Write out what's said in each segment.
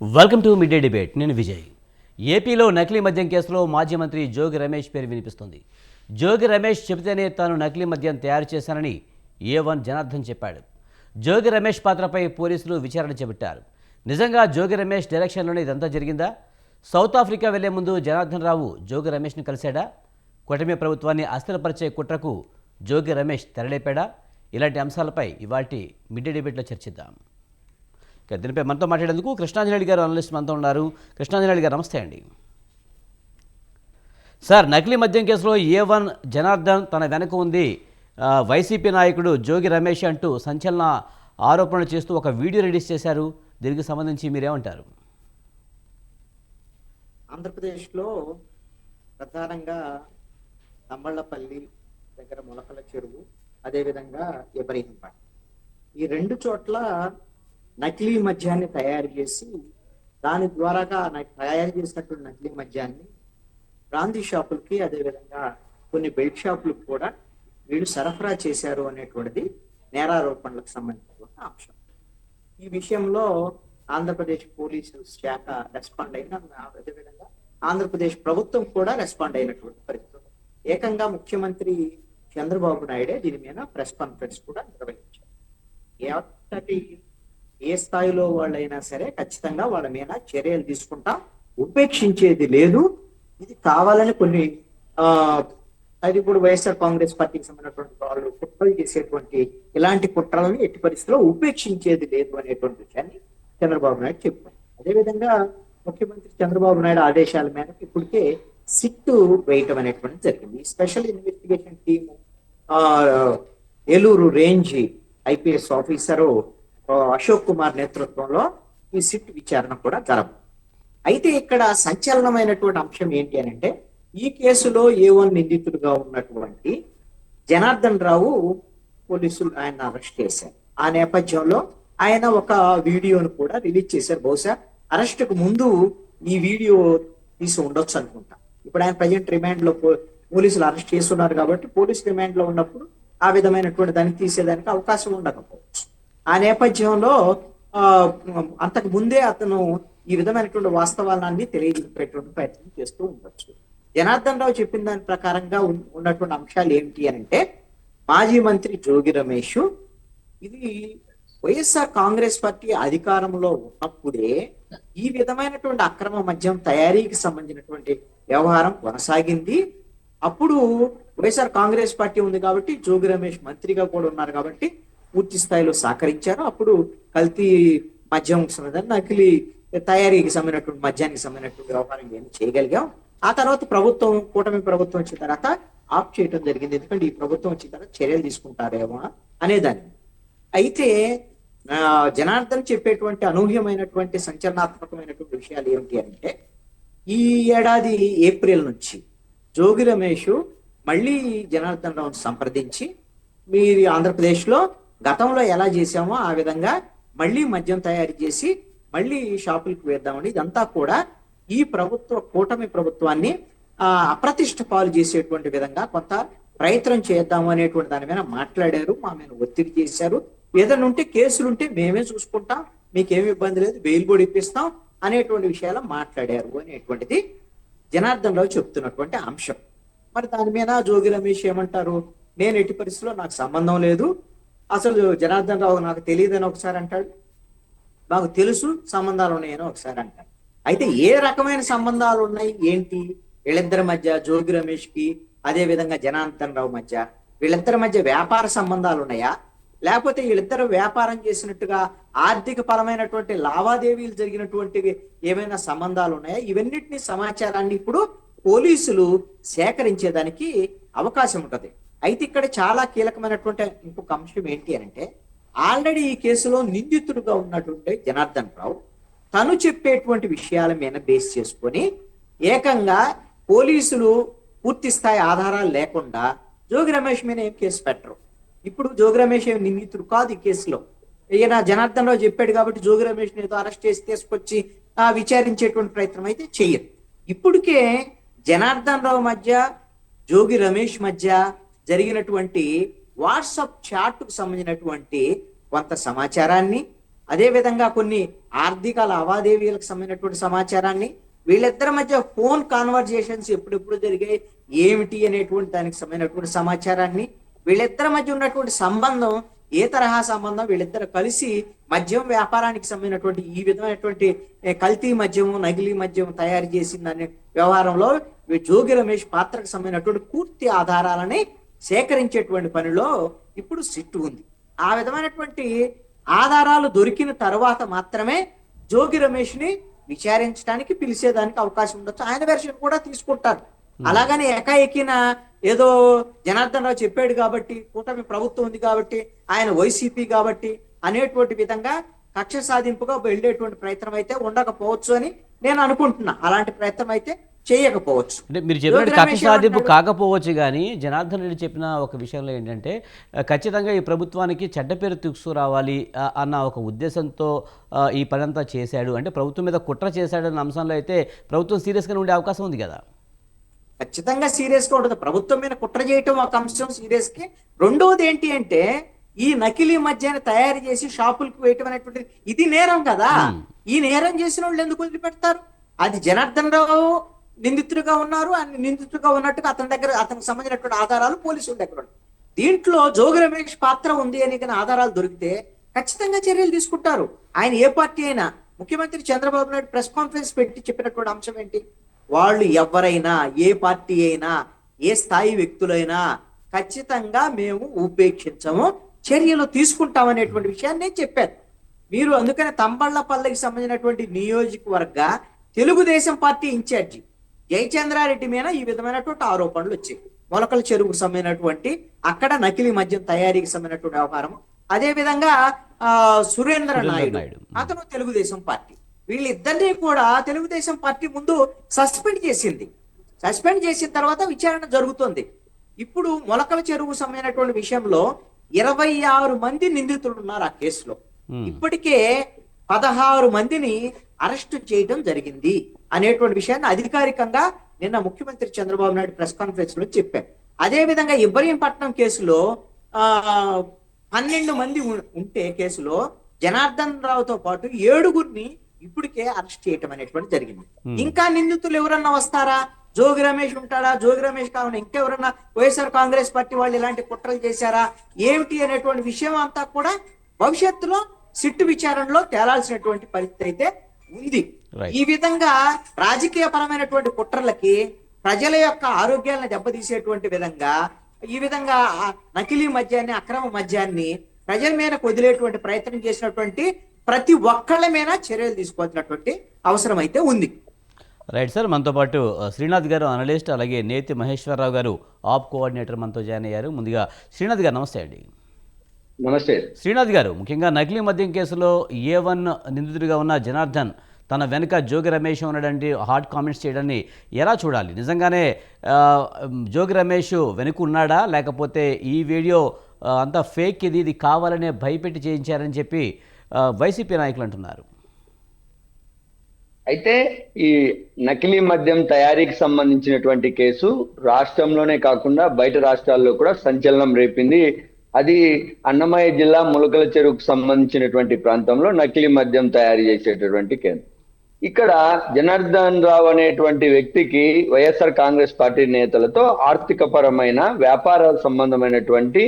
Welcome to mid day debate. నేను విజయ్. ఏపీలో నకిలీ మద్యం కేసులో మాజీ మంత్రి జోగి రమేష్ పేరు వినిపిస్తుంది. జోగి రమేష్ చెబితేనే తాను నకిలీ మద్యం తయారు చేశానని A1 జనార్దన్ చెప్పాడు. జోగి రమేష్ పాత్రపై పోలీసులు విచారణ చేపట్టారు. నిజంగా జోగి రమేష్ డైరెక్షన్లోనే ఇదంతా జరిగిందా? సౌత్ ఆఫ్రికా వెళ్లే ముందు జనార్దన్ రావు జోగి రమేష్ను కలిశాడా? కూటమి ప్రభుత్వాన్ని అస్థిరపరిచే కుట్రకు జోగి రమేష్ తెరలేపాడా? ఇలాంటి అంశాలపై ఇవాల్టి మిడ్ డే డిబేట్లో చర్చిద్దాం. దీనిపై మనతో మాట్లాడేందుకు కృష్ణాంజనేయులు గారు అనలిస్ట్ మనతో ఉన్నారు. కృష్ణాంజనేయులు గారు నమస్తే అండి. సార్, నకిలీ మద్యం కేసులో A1 జనార్దన్ తన వెనక ఉంది వైసీపీ నాయకుడు జోగి రమేష్ అంటూ సంచలన ఆరోపణలు చేస్తూ ఒక వీడియో రిలీజ్ చేశారు. దీనికి సంబంధించి మీరేమంటారు? ఆంధ్రప్రదేశ్లో ప్రధానంగా తమ్మళ్లపల్లి దగ్గర మొలకల చెరువు, అదేవిధంగా ఇబ్రహీంపట్నం, ఈ రెండు చోట్ల నకిలీ మద్యాన్ని తయారు చేసి దాని ద్వారాగా తయారు చేసినటువంటి నకిలీ మద్యాన్ని బ్రాందీ షాపులకి, అదేవిధంగా కొన్ని బెల్ట్ షాపులకు కూడా వీళ్ళు సరఫరా చేశారు అనేటువంటిది నేరారోపణలకు సంబంధించిన అంశం. ఈ విషయంలో ఆంధ్రప్రదేశ్ పోలీసు శాఖ రెస్పాండ్ అయిన, అదేవిధంగా ఆంధ్రప్రదేశ్ ప్రభుత్వం కూడా రెస్పాండ్ అయినటువంటి పరిస్థితి. ఏకంగా ముఖ్యమంత్రి చంద్రబాబు నాయుడే దీని మీద ప్రెస్ కాన్ఫరెన్స్ కూడా నిర్వహించారు. ఏ స్థాయిలో వాళ్ళైనా సరే ఖచ్చితంగా వాళ్ళ మీద చర్యలు తీసుకుంటాం, ఉపేక్షించేది లేదు. ఇది కావాలని కొన్ని అది ఇప్పుడు వైఎస్ఆర్ కాంగ్రెస్ పార్టీకి సంబంధించినటువంటి వాళ్ళు కుట్రలు చేసేటువంటి ఇలాంటి కుట్రలను ఎట్టి పరిస్థితుల్లో ఉపేక్షించేది లేదు అనేటువంటి విషయాన్ని చంద్రబాబు నాయుడు చెప్పారు. అదేవిధంగా ముఖ్యమంత్రి చంద్రబాబు నాయుడు ఆదేశాల మేరకు ఇప్పటికే సిట్టు వేయటం అనేటువంటిది జరిగింది. ఈ special investigation team Eluru range IPS officer Ashok Kumar నేతృత్వంలో ఈ సిట్ విచారణ కూడా జరగదు. అయితే ఇక్కడ సంచలనమైనటువంటి అంశం ఏంటి అని అంటే, ఈ కేసులో A1 నిందితుడుగా ఉన్నటువంటి జనార్దన్ రావు పోలీసులు ఆయన అరెస్ట్ చేశారు. ఆ నేపథ్యంలో ఆయన ఒక వీడియోను కూడా రిలీజ్ చేశారు. బహుశా అరెస్టుకు ముందు ఈ వీడియో తీసి ఉండొచ్చు అనుకుంటా. ఇప్పుడు ఆయన ప్రజెంట్ రిమాండ్ లో పోలీసులు అరెస్ట్ చేస్తున్నారు కాబట్టి పోలీస్ రిమాండ్ లో ఉన్నప్పుడు ఆ విధమైనటువంటి దాన్ని తీసేదానికి అవకాశం ఉండకపోవచ్చు. ఆ నేపథ్యంలో అంతకు ముందే అతను ఈ విధమైనటువంటి వాస్తవాలన్నీ తెలియజేసేటువంటి ప్రయత్నం చేస్తూ ఉండొచ్చు. జనార్దన్ రావు చెప్పిన దాని ప్రకారంగా ఉన్నటువంటి అంశాలు ఏమిటి అని అంటే, మాజీ మంత్రి జోగి రమేష్ ఇది వైఎస్ఆర్ కాంగ్రెస్ పార్టీ అధికారంలో ఉన్నప్పుడే ఈ విధమైనటువంటి అక్రమ మద్యం తయారీకి సంబంధించినటువంటి వ్యవహారం కొనసాగింది. అప్పుడు వైఎస్ఆర్ కాంగ్రెస్ పార్టీ ఉంది కాబట్టి జోగి రమేష్ మంత్రిగా కూడా ఉన్నారు కాబట్టి పూర్తి స్థాయిలో సహకరించారు. అప్పుడు కల్తీ మద్యం నకిలీ తయారీకి సంబంధించినటువంటి మద్యానికి సంబంధించినటువంటి వ్యవహారం ఏమి చేయగలిగాం. ఆ తర్వాత ప్రభుత్వం, కూటమి ప్రభుత్వం వచ్చిన తర్వాత ఆఫ్ చేయడం జరిగింది. ఎందుకంటే ఈ ప్రభుత్వం వచ్చిన తర్వాత చర్యలు తీసుకుంటారేమో అనేదాన్ని. అయితే జనార్దన్ చెప్పేటువంటి అనూహ్యమైనటువంటి సంచలనాత్మకమైనటువంటి విషయాలు ఏమిటి అంటే, ఈ ఏడాది ఏప్రిల్ నుంచి జోగి రమేష్ మళ్ళీ జనార్దన్ రావును సంప్రదించి, మీరు ఆంధ్రప్రదేశ్లో గతంలో ఎలా చేశామో ఆ విధంగా మళ్ళీ మద్యం తయారు చేసి మళ్ళీ షాపులకు వేద్దామని, ఇదంతా కూడా ఈ కూటమి ప్రభుత్వాన్ని అప్రతిష్ట పాలు చేసేటువంటి విధంగా కొంత ప్రయత్నం చేద్దాము అనేటువంటి దాని మీద మాట్లాడారు. మా మీద ఒత్తిడి చేశారు. ఏదైనా ఉంటే కేసులుంటే మేమే చూసుకుంటాం, మీకేమి ఇబ్బంది లేదు, బెయిల్ కూడా ఇప్పిస్తాం అనేటువంటి విషయాలు మాట్లాడారు అనేటువంటిది జనార్దన్ రావు చెప్తున్నటువంటి అంశం. మరి దాని మీద జోగి రమేష్ ఏమంటారు, నేను ఎట్టి పరిస్థితుల్లో నాకు సంబంధం లేదు, అసలు జనార్దన్ రావు నాకు తెలియదని ఒకసారి అంటాడు, నాకు తెలుసు సంబంధాలు ఉన్నాయని ఒకసారి అంటాడు. అయితే ఏ రకమైన సంబంధాలు ఉన్నాయి ఏంటి వీళ్ళిద్దరి మధ్య, జోగి రమేష్ కి అదే విధంగా జనార్దన్ రావు మధ్య, వీళ్ళిద్దరి మధ్య వ్యాపార సంబంధాలు ఉన్నాయా, లేకపోతే వీళ్ళిద్దరు వ్యాపారం చేసినట్టుగా ఆర్థిక పరమైనటువంటి లావాదేవీలు జరిగినటువంటి ఏమైనా సంబంధాలు ఉన్నాయా? ఇవన్నిటిని సమాచారాన్ని ఇప్పుడు పోలీసులు సేకరించేదానికి అవకాశం ఉంటుంది. అయితే ఇక్కడ చాలా కీలకమైనటువంటి ఇంకొక అంశం ఏంటి అని అంటే, ఆల్రెడీ ఈ కేసులో నిందితుడుగా ఉన్నటువంటి జనార్దన్ రావు తను చెప్పేటువంటి విషయాల మీద బేస్ చేసుకొని ఏకంగా పోలీసులు పూర్తి స్థాయి ఆధారాలు లేకుండా జోగి రమేష్ మీద ఏం కేసు పెట్టరు. ఇప్పుడు జోగి రమేష్ ఏం నిందితుడు కాదు ఈ కేసులో. ఈయన జనార్దన్ రావు చెప్పాడు కాబట్టి జోగి రమేష్ ఏదో అరెస్ట్ చేసి తీసుకొచ్చి విచారించేటువంటి ప్రయత్నం అయితే చెయ్యరు. ఇప్పటికే జనార్దన్ రావు మధ్య, జోగి రమేష్ మధ్య జరిగినటువంటి వాట్సాప్ చాట్కు సంబంధించినటువంటి కొంత సమాచారాన్ని, అదేవిధంగా కొన్ని ఆర్థిక లావాదేవీలకు సంబంధించినటువంటి సమాచారాన్ని, వీళ్ళిద్దరి మధ్య ఫోన్ కాన్వర్జేషన్స్ ఎప్పుడెప్పుడు జరిగాయి ఏమిటి అనేటువంటి దానికి సంబంధించినటువంటి సమాచారాన్ని, వీళ్ళిద్దరి మధ్య ఉన్నటువంటి సంబంధం ఏ తరహా సంబంధం, వీళ్ళిద్దరు కలిసి మద్యం వ్యాపారానికి సంబంధించినటువంటి ఈ విధమైనటువంటి కల్తీ మద్యము నకిలీ మద్యం తయారు చేసిందనే వ్యవహారంలో జోగి రమేష్ పాత్రకు సంబంధించినటువంటి పూర్తి ఆధారాలని సేకరించేటువంటి పనిలో ఇప్పుడు సిట్టు ఉంది. ఆ విధమైనటువంటి ఆధారాలు దొరికిన తర్వాత మాత్రమే జోగి రమేష్ ని విచారించడానికి పిలిచేదానికి అవకాశం ఉండొచ్చు. ఆయన వెర్షన్ కూడా తీసుకుంటారు. అలాగని ఏకాఏకిన ఏదో జనార్దన్ రావు చెప్పాడు కాబట్టి, కూటమి ప్రభుత్వం ఉంది కాబట్టి, ఆయన వైసీపీ కాబట్టి అనేటువంటి విధంగా కక్ష సాధింపుగా వెళ్ళేటువంటి ప్రయత్నం అయితే ఉండకపోవచ్చు అని నేను అనుకుంటున్నా. అలాంటి ప్రయత్నం అయితే చేయకపోవచ్చు. అంటే మీరు చెప్పినట్టు కక్ష సాధింపు కాకపోవచ్చు, కానీ జనార్దన్ రెడ్డి చెప్పిన ఒక విషయంలో ఏంటంటే ఖచ్చితంగా ఈ ప్రభుత్వానికి చెడ్డ పేరు తీసుకురావాలి అన్న ఒక ఉద్దేశంతో ఈ పనంతా చేశాడు. అంటే ప్రభుత్వం మీద కుట్ర చేశాడన్న అంశంలో అయితే ప్రభుత్వం సీరియస్గానే ఉండే అవకాశం ఉంది కదా. ఖచ్చితంగా సీరియస్ గా ఉంటుంది. ప్రభుత్వం మీద కుట్ర చేయటం ఒక అంశం సీరియస్ కి. రెండవది ఏంటి అంటే ఈ నకిలీ మద్యాన్ని తయారు చేసి షాపులకు వేయటం అనేటువంటి ఇది నేరం కదా. ఈ నేరం చేసిన వాళ్ళు ఎందుకు వదిలిపెడతారు? అది జనార్దన్ రావు నిందితుడిగా ఉన్నారు, ఆయన నిందితుడిగా ఉన్నట్టుగా అతని దగ్గర అతనికి సంబంధించినటువంటి ఆధారాలు పోలీసుల దగ్గర ఉన్నాయి. దీంట్లో జోగి రమేష్ పాత్ర ఉంది అని కానీ ఆధారాలు దొరికితే ఖచ్చితంగా చర్యలు తీసుకుంటారు. ఆయన ఏ పార్టీ అయినా. ముఖ్యమంత్రి చంద్రబాబు నాయుడు ప్రెస్ కాన్ఫరెన్స్ పెట్టి చెప్పినటువంటి అంశం ఏంటి? వాళ్ళు ఎవరైనా, ఏ పార్టీ అయినా, ఏ స్థాయి వ్యక్తులైనా ఖచ్చితంగా మేము ఉపేక్షించము, చర్యలు తీసుకుంటామనేటువంటి విషయాన్ని నేను చెప్పాను. మీరు అందుకనే తంబళ్లపల్లికి సంబంధించినటువంటి నియోజకవర్గ తెలుగుదేశం పార్టీ ఇన్ఛార్జి జయచంద్రారెడ్డి మీద ఈ విధమైనటువంటి ఆరోపణలు వచ్చాయి. మొలకల చెరువుకు సంబంధించినటువంటి అక్కడ నకిలీ మద్యం తయారీకి సంబంధించినటువంటి వ్యవహారం. అదే విధంగా సురేంద్ర నాయుడు అతను తెలుగుదేశం పార్టీ. వీళ్ళిద్దరినీ కూడా తెలుగుదేశం పార్టీ ముందు సస్పెండ్ చేసింది. సస్పెండ్ చేసిన తర్వాత విచారణ జరుగుతుంది. ఇప్పుడు మొలకల చెరువు సంబంధించినటువంటి విషయంలో 26 మంది నిందితులు ఉన్నారు ఆ కేసులో. ఇప్పటికే 16 మందిని అరెస్టు చేయడం జరిగింది అనేటువంటి విషయాన్ని అధికారికంగా నిన్న ముఖ్యమంత్రి చంద్రబాబు నాయుడు ప్రెస్ కాన్ఫరెన్స్ లో చెప్పారు. అదే విధంగా ఇబ్రహీంపట్నం కేసులో 12 మంది ఉంటే కేసులో జనార్దన్ రావుతో పాటు 7గురిని ఇప్పటికే అరెస్ట్ చేయటం అనేటువంటి జరిగింది. ఇంకా నిందితులు ఎవరన్నా వస్తారా? జోగి రమేష్ ఉంటాడా? జోగి రమేష్ కాకుండా ఇంకెవరన్నా వైఎస్ఆర్ కాంగ్రెస్ పార్టీ వాళ్ళు ఇలాంటి కుట్రలు చేశారా ఏమిటి అనేటువంటి విషయం అంతా కూడా భవిష్యత్తులో సిట్టు విచారణలో తేలాల్సినటువంటి పరిస్థితి అయితే ఉంది. ఈ విధంగా రాజకీయ పరమైనటువంటి కుట్రలకి ప్రజల యొక్క ఆరోగ్యాలను దెబ్బతీసేటువంటి విధంగా ఈ విధంగా నకిలీ మద్యాన్ని, అక్రమ మద్యాన్ని ప్రజల మీద వదిలేటువంటి ప్రయత్నం చేసినటువంటి ప్రతి ఒక్కళ్ళ మీద చర్యలు తీసుకోవాల్సినటువంటి అవసరం అయితే ఉంది. రైట్ సార్, మనతో పాటు శ్రీనాథ్ గారు అనలిస్ట్, అలాగే నేతి మహేశ్వరరావు గారు ఆప్ కోఆర్డినేటర్ మనతో జాయిన్ అయ్యారు. ముందుగా శ్రీనాథ్ గారు నమస్తే అండి. నమస్తే శ్రీనాథ్ గారు, ముఖ్యంగా నకిలీ మద్యం కేసులో A1 నిందితుడిగా ఉన్న జనార్దన్ తన వెనుక జోగి రమేష్ ఉన్నాడంటే హార్డ్ కామెంట్స్ చేయడాన్ని ఎలా చూడాలి? నిజంగానే జోగి రమేష్ వెనుక ఉన్నాడా, లేకపోతే ఈ వీడియో అంతా ఫేక్, ఇది కావాలనే భయపెట్టి చేయించారని చెప్పి వైసీపీ నాయకులు అంటున్నారు? అయితే ఈ నకిలీ మద్యం తయారీకి సంబంధించినటువంటి కేసు రాష్ట్రంలోనే కాకుండా బయట రాష్ట్రాల్లో కూడా సంచలనం రేపింది. అది అన్నమయ్య జిల్లా ములకల చెరువుకు సంబంధించినటువంటి ప్రాంతంలో నకిలీ మద్యం తయారు చేసేటటువంటి కేంద్రం. ఇక్కడ జనార్దన్ రావు అనేటువంటి వ్యక్తికి వైఎస్ఆర్ కాంగ్రెస్ పార్టీ నేతలతో ఆర్థిక పరమైన వ్యాపార సంబంధమైనటువంటి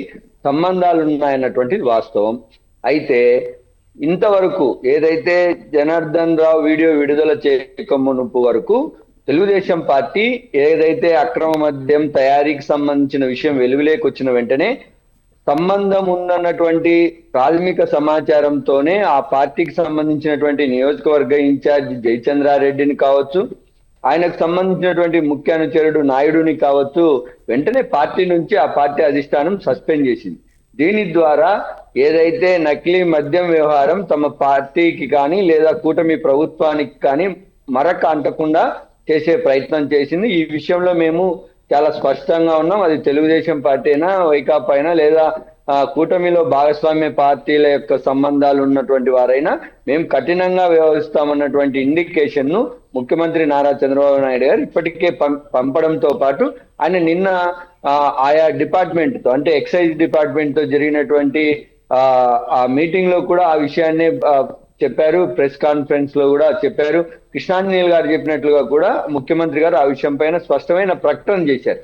సంబంధాలు ఉన్నాయన్నటువంటిది వాస్తవం. అయితే ఇంతవరకు ఏదైతే జనార్దన్ రావు వీడియో విడుదల చేయక మునుపు వరకు తెలుగుదేశం పార్టీ ఏదైతే అక్రమ మద్యం తయారీకి సంబంధించిన విషయం వెలుగులోకి వచ్చిన వెంటనే సంబంధం ఉందన్నటువంటి ప్రాథమిక సమాచారంతోనే ఆ పార్టీకి సంబంధించినటువంటి నియోజకవర్గ ఇన్ఛార్జ్ జయచంద్రారెడ్డిని కావచ్చు, ఆయనకు సంబంధించినటువంటి ముఖ్య అనుచరుడు నాయుడుని కావచ్చు, వెంటనే పార్టీ నుంచి ఆ పార్టీ అధిష్టానం సస్పెండ్ చేసింది. దీని ద్వారా ఏదైతే నకిలీ మద్యం వ్యవహారం తమ పార్టీకి కానీ లేదా కూటమి ప్రభుత్వానికి కానీ మరక అంటకుండా చేసే ప్రయత్నం చేసింది. ఈ విషయంలో మేము చాలా స్పష్టంగా ఉన్నాం. అది తెలుగుదేశం పార్టీ అయినా, వైకాపా అయినా, లేదా కూటమిలో భాగస్వామ్య పార్టీల యొక్క సంబంధాలు ఉన్నటువంటి వారైనా మేము కఠినంగా వ్యవహరిస్తామన్నటువంటి ఇండికేషన్ ను ముఖ్యమంత్రి నారా చంద్రబాబు నాయుడు గారు ఇప్పటికే పంపడంతో పాటు ఆయన నిన్న ఆయా డిపార్ట్మెంట్ తో, అంటే ఎక్సైజ్ డిపార్ట్మెంట్ తో జరిగినటువంటి ఆ మీటింగ్ లో కూడా ఆ విషయాన్ని చెప్పారు, ప్రెస్ కాన్ఫరెన్స్ లో కూడా చెప్పారు. కృష్ణాంజనేయులు గారు చెప్పినట్లుగా కూడా ముఖ్యమంత్రి గారు ఆ విషయం పైన స్పష్టమైన ప్రకటన చేశారు.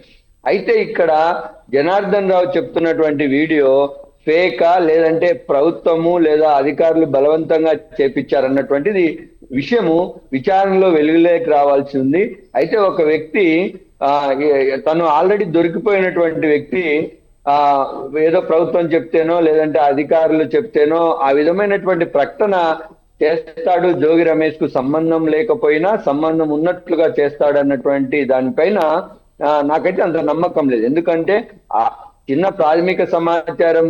అయితే ఇక్కడ జనార్దన్ రావు చెప్తున్నటువంటి వీడియో ఫేకా లేదంటే ప్రభుత్వము లేదా అధికారులు బలవంతంగా చేపించారన్నటువంటిది విషయము విచారణలో వెలుగులోకి రావాల్సి ఉంది. అయితే ఒక వ్యక్తి తను ఆల్రెడీ దొరికిపోయినటువంటి వ్యక్తి ఏదో ప్రభుత్వం చెప్తేనో లేదంటే అధికారులు చెప్తేనో ఆ విధమైనటువంటి ప్రకటన చేస్తాడు, జోగి రమేష్ కు సంబంధం లేకపోయినా సంబంధం ఉన్నట్లుగా చేస్తాడు అన్నటువంటి దానిపైన నాకైతే అంత నమ్మకం లేదు. ఎందుకంటే ఆ చిన్న ప్రాథమిక సమాచారం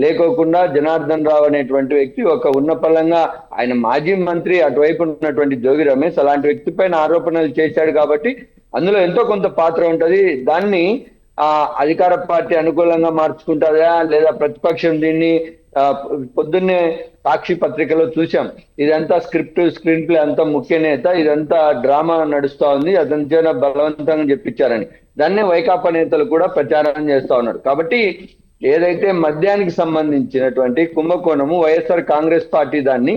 లేకోకుండా జనార్దన్ రావు అనేటువంటి వ్యక్తి ఒక ఉన్నపలంగా ఆయన మాజీ మంత్రి, అటువైపు ఉన్నటువంటి జోగి రమేష్ అలాంటి వ్యక్తి పైన ఆరోపణలు చేశాడు కాబట్టి అందులో ఎంతో కొంత పాత్ర ఉంటది. దాన్ని అధికార పార్టీ అనుకూలంగా మార్చుకుంటుందా లేదా ప్రతిపక్షం దీన్ని పొద్దున్నే సాక్షి పత్రికలో చూసాం, ఇదంతా స్క్రీన్ ప్లే అంతా ముఖ్య నేత, ఇదంతా డ్రామా నడుస్తా ఉంది, అతని బలవంతంగా చెప్పించారని దాన్నే వైకాపా నేతలు కూడా ప్రచారం చేస్తా ఉన్నారు. కాబట్టి ఏదైతే మద్యానికి సంబంధించినటువంటి కుంభకోణము వైఎస్ఆర్ కాంగ్రెస్ పార్టీ దాన్ని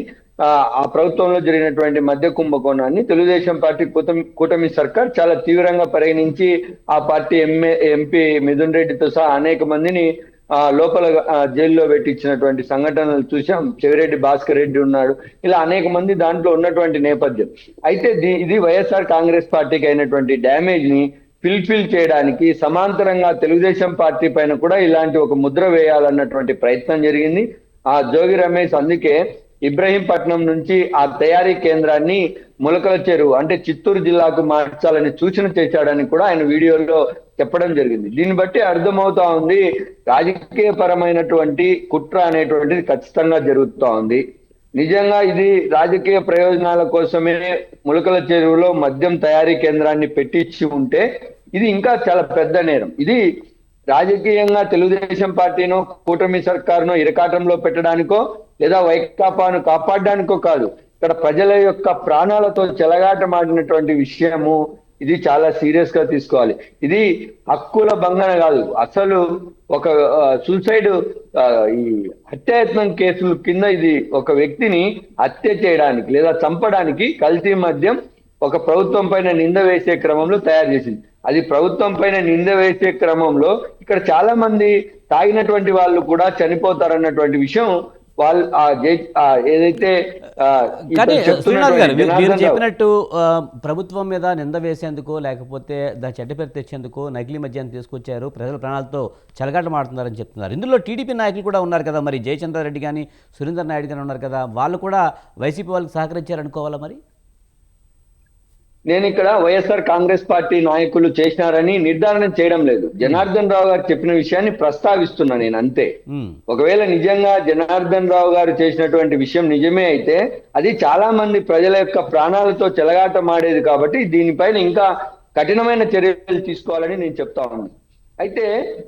ఆ ప్రభుత్వంలో జరిగినటువంటి మద్య కుంభకోణాన్ని తెలుగుదేశం పార్టీ కూటమి సర్కార్ చాలా తీవ్రంగా పరిగణించి ఆ పార్టీ ఎంపీ మిథున్ రెడ్డితో సహా అనేక మందిని లోపల జైల్లో పెట్టించినటువంటి సంఘటనలు చూసాం. చెవిరెడ్డి భాస్కర్ రెడ్డి ఉన్నాడు, ఇలా అనేక మంది దాంట్లో ఉన్నటువంటి నేపథ్యం. అయితే ఇది వైఎస్ఆర్ కాంగ్రెస్ పార్టీకి అయినటువంటి డ్యామేజ్ ని ఫిల్ఫిల్ చేయడానికి సమాంతరంగా తెలుగుదేశం పార్టీ పైన కూడా ఇలాంటి ఒక ముద్ర వేయాలన్నటువంటి ప్రయత్నం జరిగింది. ఆ జోగి రమేష్ అందుకే ఇబ్రహీంపట్నం నుంచి ఆ తయారీ కేంద్రాన్ని ములకల చెరువు అంటే చిత్తూరు జిల్లాకు మార్చాలని సూచన చేశాడని కూడా ఆయన వీడియోలో చెప్పడం జరిగింది. దీన్ని బట్టి అర్థమవుతా ఉంది రాజకీయ పరమైనటువంటి కుట్ర అనేటువంటిది ఖచ్చితంగా జరుగుతూ ఉంది. నిజంగా ఇది రాజకీయ ప్రయోజనాల కోసమే ములకల చెరువులో మద్యం తయారీ కేంద్రాన్ని పెట్టించి ఉంటే ఇది ఇంకా చాలా పెద్ద నేరం. ఇది రాజకీయంగా తెలుగుదేశం పార్టీనో కూటమి సర్కారునో ఇరకాటంలో పెట్టడానికో లేదా వైకాపాను కాపాడడానికో కాదు, ఇక్కడ ప్రజల యొక్క ప్రాణాలతో చెలగాటమాడినటువంటి విషయము. ఇది చాలా సీరియస్ గా తీసుకోవాలి. ఇది హక్కుల భంగన కాదు, అసలు ఒక సూసైడ్ ఈ హత్యాయత్నం కేసుల కింద ఇది ఒక వ్యక్తిని హత్య చేయడానికి లేదా చంపడానికి కల్తీ మద్యం ఒక ప్రభుత్వం పైన నింద వేసే క్రమంలో తయారు చేసింది. అది ప్రభుత్వం పైన నింద వేసే క్రమంలో ఇక్కడ చాలా మంది తాగినటువంటి వాళ్ళు కూడా చనిపోతారన్నటువంటి విషయం వాళ్ళు ఏదైతే శ్రీనాథ్ గారు మీరు చెప్పినట్టు ప్రభుత్వం మీద నింద వేసేందుకో లేకపోతే దాని చెడ్డ పేరు తెచ్చేందుకు నకిలీ మద్యాన్ని తీసుకొచ్చారు, ప్రజల ప్రాణాలతో చెలగాటమాడుతున్నారని చెప్తున్నారు. ఇందులో టీడీపీ నాయకులు కూడా ఉన్నారు కదా, మరి జయచంద్రారెడ్డి కానీ సురేందర్ నాయుడు కానీ ఉన్నారు కదా, వాళ్ళు కూడా వైసీపీ వాళ్ళకి సహకరించారనుకోవాలా? మరి నేను ఇక్కడ వైఎస్ఆర్ కాంగ్రెస్ పార్టీ నాయకులు చేసినారని నిర్ధారణ చేయడం లేదు. జనార్దన్ రావు గారు చెప్పిన విషయాన్ని ప్రస్తావిస్తున్నా నేను అంతే. ఒకవేళ నిజంగా జనార్దన్ రావు గారు చేసినటువంటి విషయం నిజమే అయితే అది చాలా మంది ప్రజల యొక్క ప్రాణాలతో చెలగాటమాడేది. కాబట్టి దీనిపైన ఇంకా కఠినమైన చర్యలు తీసుకోవాలని నేను చెప్తా ఉన్నాను. అయితే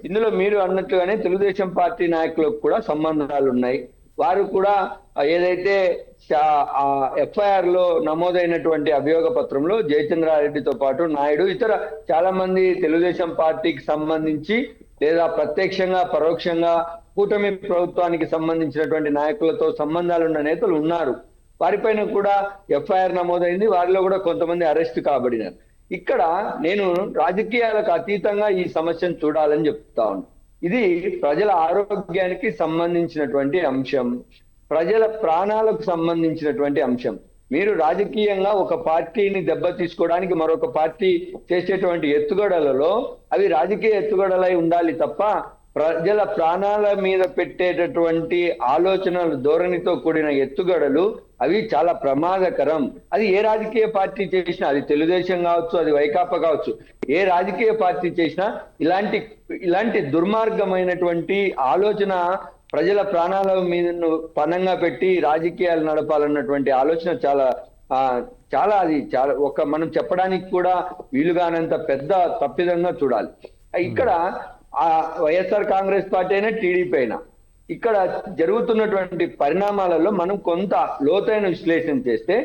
ఇందులో మీరు అన్నట్లుగానే తెలుగుదేశం పార్టీ నాయకులకు కూడా సంబంధాలు ఉన్నాయి. వారు కూడా ఏదైతే ఎఫ్ఐఆర్ లో నమోదైనటువంటి అభియోగ పత్రంలో జయచంద్రారెడ్డితో పాటు నాయుడు ఇతర చాలా మంది తెలుగుదేశం పార్టీకి సంబంధించి లేదా ప్రత్యక్షంగా పరోక్షంగా కూటమి ప్రభుత్వానికి సంబంధించినటువంటి నాయకులతో సంబంధాలున్న నేతలు ఉన్నారు. వారిపైన కూడా ఎఫ్ఐఆర్ నమోదైంది, వారిలో కూడా కొంతమంది అరెస్ట్ కాబడినారు. ఇక్కడ నేను రాజకీయాలకు అతీతంగా ఈ సమస్యను చూడాలని చెప్తా ఉన్నాను. ఇది ప్రజల ఆరోగ్యానికి సంబంధించినటువంటి అంశం, ప్రజల ప్రాణాలకు సంబంధించినటువంటి అంశం. మీరు రాజకీయంగా ఒక పార్టీని దెబ్బ తీసుకోవడానికి మరొక పార్టీ చేసేటువంటి ఎత్తుగడలలో అవి రాజకీయ ఎత్తుగడలై ఉండాలి తప్ప ప్రజల ప్రాణాల మీద పెట్టేటటువంటి ఆలోచనలు ధోరణితో కూడిన ఎత్తుగడలు అవి చాలా ప్రమాదకరం. అది ఏ రాజకీయ పార్టీ చేసినా, అది తెలుగుదేశం కావచ్చు, అది వైకాపా కావచ్చు, ఏ రాజకీయ పార్టీ చేసినా ఇలాంటి దుర్మార్గమైనటువంటి ఆలోచన ప్రజల ప్రాణాల మీద పణంగా పెట్టి రాజకీయాలు నడపాలన్నటువంటి ఆలోచన చాలా మనం చెప్పడానికి కూడా వీలుగానంత పెద్ద తప్పిదంగా చూడాలి. ఇక్కడ వైఎస్ఆర్ కాంగ్రెస్ పార్టీ అయినా టీడీపీ అయినా ఇక్కడ జరుగుతున్నటువంటి పరిణామాలలో మనం కొంత లోతైన విశ్లేషణ చేస్తే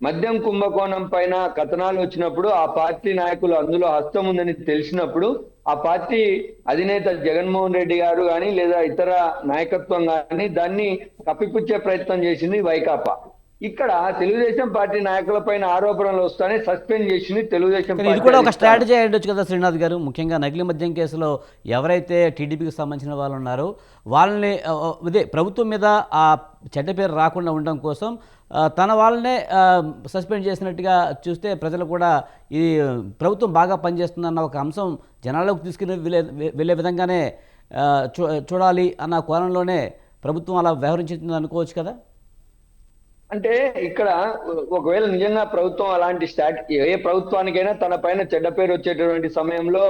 మద్యం కుంభకోణం పైన కథనాలు వచ్చినప్పుడు ఆ పార్టీ నాయకులు అందులో హస్తం ఉందని తెలిసినప్పుడు ఆ పార్టీ అధినేత జగన్మోహన్ రెడ్డి గారు కానీ లేదా ఇతర నాయకత్వం కానీ దాన్ని కప్పిపుచ్చే ప్రయత్నం చేసింది వైకాపా. ఇక్కడ తెలుగుదేశం పార్టీ నాయకులపైన ఆరోపణలు వస్తానే సస్పెండ్ చేసింది తెలుగుదేశం కానీ ఇది పార్టీ కూడా ఒక అధిష్టానం. స్ట్రాటజీ అయి ఉండొచ్చు కదా శ్రీనాథ్ గారు. ముఖ్యంగా నకిలీ మద్యం కేసులో ఎవరైతే టీడీపీకి సంబంధించిన వాళ్ళు ఉన్నారో వాళ్ళని ఇదే ప్రభుత్వం మీద ఆ చెడ్డ పేరు రాకుండా ఉండడం కోసం తన వాళ్ళనే సస్పెండ్ చేసినట్టుగా చూస్తే ప్రజలు కూడా ఈ ప్రభుత్వం బాగా పనిచేస్తుందన్న ఒక అంశం జనాల్లోకి తీసుకుని వెళ్ళే విధంగానే చూడాలి అన్న కోణంలోనే ప్రభుత్వం అలా వ్యవహరించింది అనుకోవచ్చు కదా. అంటే ఇక్కడ ఒకవేళ నిజంగా ప్రభుత్వం అలాంటి ఏ ప్రభుత్వానికైనా తన పైన చెడ్డ పేరు వచ్చేటటువంటి సమయంలో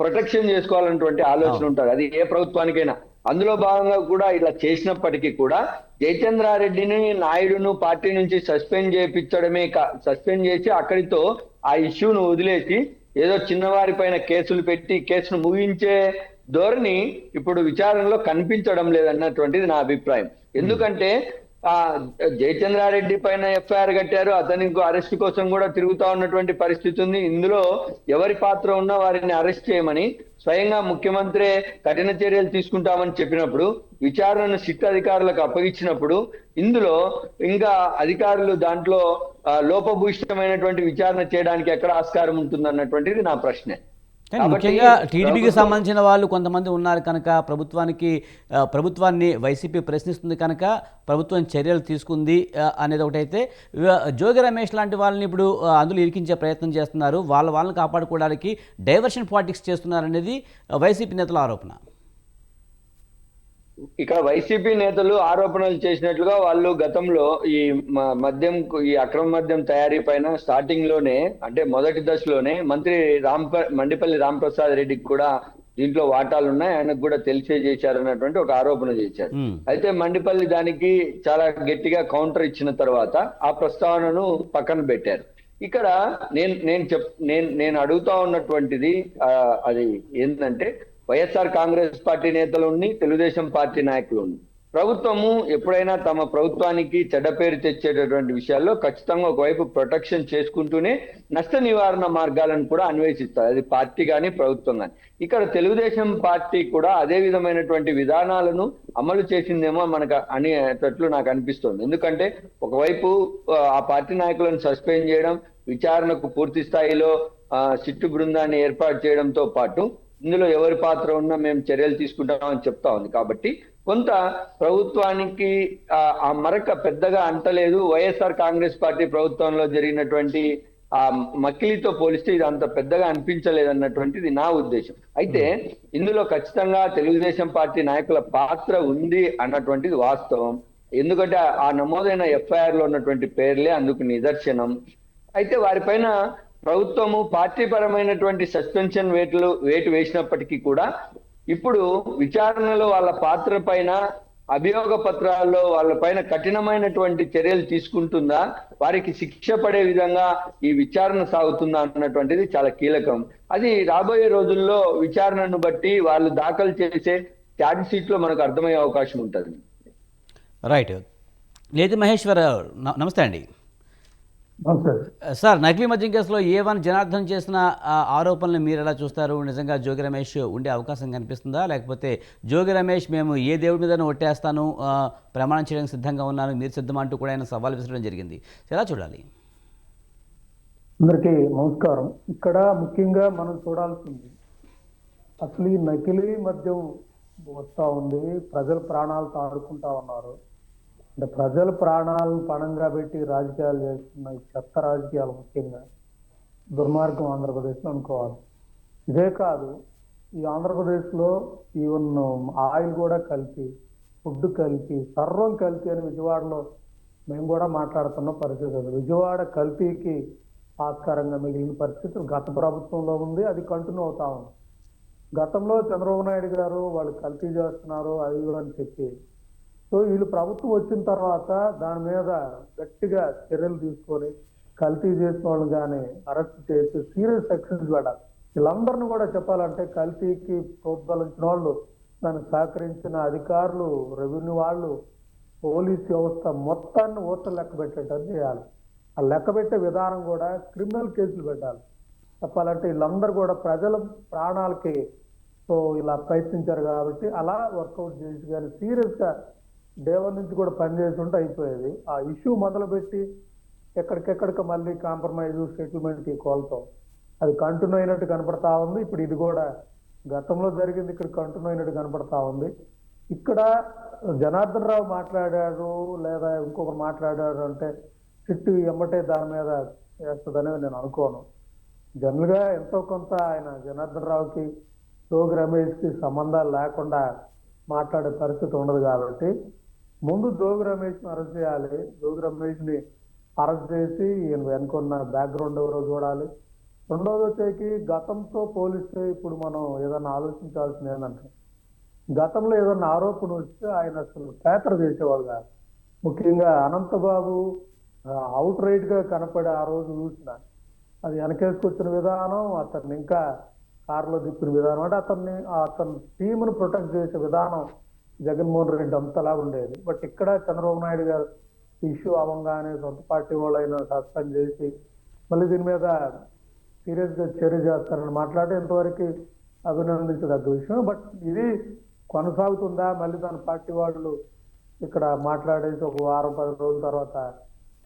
ప్రొటెక్షన్ చేసుకోవాలన్నటువంటి ఆలోచన ఉంటుంది, అది ఏ ప్రభుత్వానికైనా. అందులో భాగంగా కూడా ఇలా చేసినప్పటికీ కూడా జయచంద్రారెడ్డిని నాయుడును పార్టీ నుంచి సస్పెండ్ చేసి అక్కడితో ఆ ఇష్యూను వదిలేసి ఏదో చిన్నవారి పైన కేసులు పెట్టి కేసును ముగించే ధోరణి ఇప్పుడు విచారణలో కనిపించడం లేదన్నటువంటిది నా అభిప్రాయం. ఎందుకంటే జయచంద్రారెడ్డి పైన ఎఫ్ఐఆర్ కట్టారు, అతనికి అరెస్ట్ కోసం కూడా తిరుగుతా ఉన్నటువంటి పరిస్థితి ఉంది. ఇందులో ఎవరి పాత్ర ఉన్నా వారిని అరెస్ట్ చేయమని స్వయంగా ముఖ్యమంత్రి కఠిన చర్యలు తీసుకుంటామని చెప్పినప్పుడు విచారణను సిట్ అధికారులకు అప్పగించినప్పుడు ఇందులో ఇంకా అధికారులు దాంట్లో లోపభూయిష్టమైనటువంటి విచారణ చేయడానికి ఎక్కడ ఆస్కారం ఉంటుంది అన్నటువంటిది నా ప్రశ్నే. కానీ ముఖ్యంగా టీడీపీకి సంబంధించిన వాళ్ళు కొంతమంది ఉన్నారు కనుక ప్రభుత్వాన్ని వైసీపీ ప్రశ్నిస్తుంది కనుక ప్రభుత్వం చర్యలు తీసుకుంది అనేది ఒకటైతే, జోగి రమేష్ లాంటి వాళ్ళని ఇప్పుడు అందులో ఇరికించే ప్రయత్నం చేస్తున్నారు, వాళ్ళని కాపాడుకోవడానికి డైవర్షన్ పాలిటిక్స్ చేస్తున్నారు అనేది వైసీపీ నేతల ఆరోపణ. ఇక్కడ వైసీపీ నేతలు ఆరోపణలు చేసినట్లుగా వాళ్ళు గతంలో ఈ అక్రమ మద్యం తయారీ పైన స్టార్టింగ్ లోనే, అంటే మొదటి దశలోనే మంత్రి మండిపల్లి రాంప్రసాద్ రెడ్డికి కూడా దీంట్లో వాటాలు ఉన్నాయి, ఆయనకు కూడా తెలిసే చేశారన్నటువంటి ఒక ఆరోపణ చేశారు. అయితే మండిపల్లి దానికి చాలా గట్టిగా కౌంటర్ ఇచ్చిన తర్వాత ఆ ప్రస్తావనను పక్కన పెట్టారు. ఇక్కడ నేను అడుగుతా ఉన్నటువంటిది అది ఏంటంటే, వైఎస్ఆర్ కాంగ్రెస్ పార్టీ నేతలు తెలుగుదేశం పార్టీ నాయకులు ప్రభుత్వము ఎప్పుడైనా తమ ప్రభుత్వానికి చెడ్డ పేరు తెచ్చేటటువంటి విషయాల్లో ఖచ్చితంగా ఒకవైపు ప్రొటెక్షన్ చేసుకుంటూనే నష్ట నివారణ మార్గాలను కూడా అన్వేషిస్తారు, అది పార్టీ కానీ ప్రభుత్వం కానీ. ఇక్కడ తెలుగుదేశం పార్టీ కూడా అదే విధమైనటువంటి విధానాలను అమలు చేసిందేమో మనకు అనేటట్లు నాకు అనిపిస్తుంది. ఎందుకంటే ఒకవైపు ఆ పార్టీ నాయకులను సస్పెండ్ చేయడం, విచారణకు పూర్తి స్థాయిలో సిట్టు బృందాన్ని ఏర్పాటు చేయడంతో పాటు ఇందులో ఎవరి పాత్ర ఉన్నా మేము చర్యలు తీసుకుంటామని చెప్తా ఉంది. కాబట్టి కొంత ప్రభుత్వానికి ఆ మరక పెద్దగా అంటలేదు. వైఎస్ఆర్ కాంగ్రెస్ పార్టీ ప్రభుత్వంలో జరిగినటువంటి ఆ మకిలితో పోలిస్తే ఇది అంత పెద్దగా అనిపించలేదు అన్నటువంటిది నా ఉద్దేశం. అయితే ఇందులో ఖచ్చితంగా తెలుగుదేశం పార్టీ నాయకుల పాత్ర ఉంది అన్నటువంటిది వాస్తవం. ఎందుకంటే ఆ నమోదైన ఎఫ్ఐఆర్ లో ఉన్నటువంటి పేర్లే అందుకు నిదర్శనం. అయితే వారిపైన ప్రభుత్వము పార్టీ పరమైనటువంటి సస్పెన్షన్ వేటు వేసినప్పటికీ కూడా ఇప్పుడు విచారణలో వాళ్ళ పాత్ర పైన అభియోగ పత్రాల్లో వాళ్ళ పైన కఠినమైనటువంటి చర్యలు తీసుకుంటుందా, వారికి శిక్ష పడే విధంగా ఈ విచారణ సాగుతుందా అన్నటువంటిది చాలా కీలకం. అది రాబోయే రోజుల్లో విచారణను బట్టి వాళ్ళు దాఖలు చేసే ఛార్జ్ షీట్ లో మనకు అర్థమయ్యే అవకాశం ఉంటుంది. రైట్. నేతి మహేశ్వర్ నమస్తే అండి. సార్, నకిలీ మద్యం కేసులో A1 జనార్దన్ చేసిన ఆరోపణలు మీరు ఎలా చూస్తారు? నిజంగా జోగి రమేష్ ఉండే అవకాశం కనిపిస్తుందా, లేకపోతే జోగి రమేష్ మేము ఏ దేవుడి మీద ఒట్టేస్తాను, ప్రమాణం చేయడానికి సిద్ధంగా ఉన్నాను, మీరు సిద్ధం అంటూ కూడా ఆయన సవాల్ విసరడం జరిగింది, ఎలా చూడాలి? అందరికీ నమస్కారం. ఇక్కడ ముఖ్యంగా మనం చూడాల్సింది అసలు ఈ నకిలీ మద్యం వస్తూ ఉంది, ప్రజల ప్రాణాలతో ఆడుకుంటా ఉన్నారు. అంటే ప్రజల ప్రాణాలను పణంగా పెట్టి రాజకీయాలు చేస్తున్న ఈ చెత్త రాజకీయాలు ముఖ్యంగా దుర్మార్గం ఆంధ్రప్రదేశ్లో అనుకోవాలి. ఇదే కాదు, ఈ ఆంధ్రప్రదేశ్లో ఈవెన్ ఆయిల్ కూడా కలిపి, ఫుడ్ కలిపి, సర్వం కలిపి అని విజయవాడలో మేము కూడా మాట్లాడుతున్న పరిస్థితి. విజయవాడ కల్తీకి ఆస్కారంగా మిగిలిన పరిస్థితులు గత ప్రభుత్వంలో ఉంది, అది కంటిన్యూ అవుతా ఉంది. గతంలో చంద్రబాబు నాయుడు గారు వాళ్ళు కల్తీ చేస్తున్నారు అది అని చెప్పి, సో వీళ్ళు ప్రభుత్వం వచ్చిన తర్వాత దాని మీద గట్టిగా చర్యలు తీసుకొని కల్తీ చేసిన వాళ్ళు కానీ అరెస్ట్ చేసి సీరియస్ సెక్షన్స్ పెట్టాలి. వీళ్ళందరినీ కూడా చెప్పాలంటే కల్తీకి ప్రోత్సహించిన వాళ్ళు, దానికి సహకరించిన అధికారులు, రెవెన్యూ వాళ్ళు, పోలీస్ వ్యవస్థ మొత్తాన్ని ఓట్లు లెక్క పెట్టేటట్టు చేయాలి. ఆ లెక్క పెట్టే విధానం కూడా క్రిమినల్ కేసులు పెట్టాలి. చెప్పాలంటే వీళ్ళందరూ కూడా ప్రజల ప్రాణాలకి సో ఇలా ప్రయత్నించారు కాబట్టి అలా వర్కౌట్ చేసి కానీ సీరియస్గా డే 1 నుంచి కూడా పనిచేసి ఉంటే అయిపోయేది. ఆ ఇష్యూ మొదలుపెట్టి ఎక్కడికెక్కడికి మళ్ళీ కాంప్రమైజ్ సెటిల్మెంట్ కోల్తాం. అది కంటిన్యూ అయినట్టు కనపడతా ఉంది. ఇప్పుడు ఇది కూడా గతంలో జరిగింది ఇక్కడ కంటిన్యూ అయినట్టు కనపడతా ఉంది. ఇక్కడ జనార్దన్ రావు మాట్లాడారు లేదా ఇంకొకరు మాట్లాడారు అంటే సిట్టు ఎమ్మటే దాని మీద వేస్తుందనేది నేను అనుకోను. జనరల్ గా ఎంతో కొంత ఆయన జనార్దన్ రావుకి జోగి రమేష్ కి సంబంధాలు లేకుండా మాట్లాడే పరిస్థితి ఉండదు కాబట్టి ముందు జోగి రమేష్ ని అరెస్ట్ చేయాలి. జోగి రమేష్ ని అరెస్ట్ చేసి ఈయన వెనుకున్న బ్యాక్గ్రౌండ్ ఎవరో చూడాలి. రెండోది వచ్చేకి గతంతో పోలిస్తే ఇప్పుడు మనం ఏదన్నా ఆలోచించాల్సింది ఏంటంటే గతంలో ఏదన్నా ఆరోపణ వస్తే ఆయన అసలు పేపర్ చేసేవాడు కాదు. ముఖ్యంగా అనంతబాబు అవుట్ రైట్ గా కనపడే ఆ రోజు చూసిన అది వెనకేసుకొచ్చిన విధానం, అతన్ని ఇంకా కారులో తిప్పిన విధానం, అంటే అతని టీంను ప్రొటెక్ట్ చేసే విధానం జగన్మోహన్ రెడ్డి అంతలా ఉండేది. బట్ ఇక్కడ చంద్రబాబు నాయుడు గారు ఇష్యూ అవ్వగానే సొంత పార్టీ వాళ్ళైనా సస్పెండ్ చేసి మళ్ళీ దీని మీద సీరియస్ గా చర్య చేస్తారని మాట్లాడి ఇంతవరకు అభినందించదగ్గ విషయం. బట్ ఇది కొనసాగుతుందా, మళ్ళీ తన పార్టీ వాళ్ళు ఇక్కడ మాట్లాడేసి ఒక వారం 10 రోజుల తర్వాత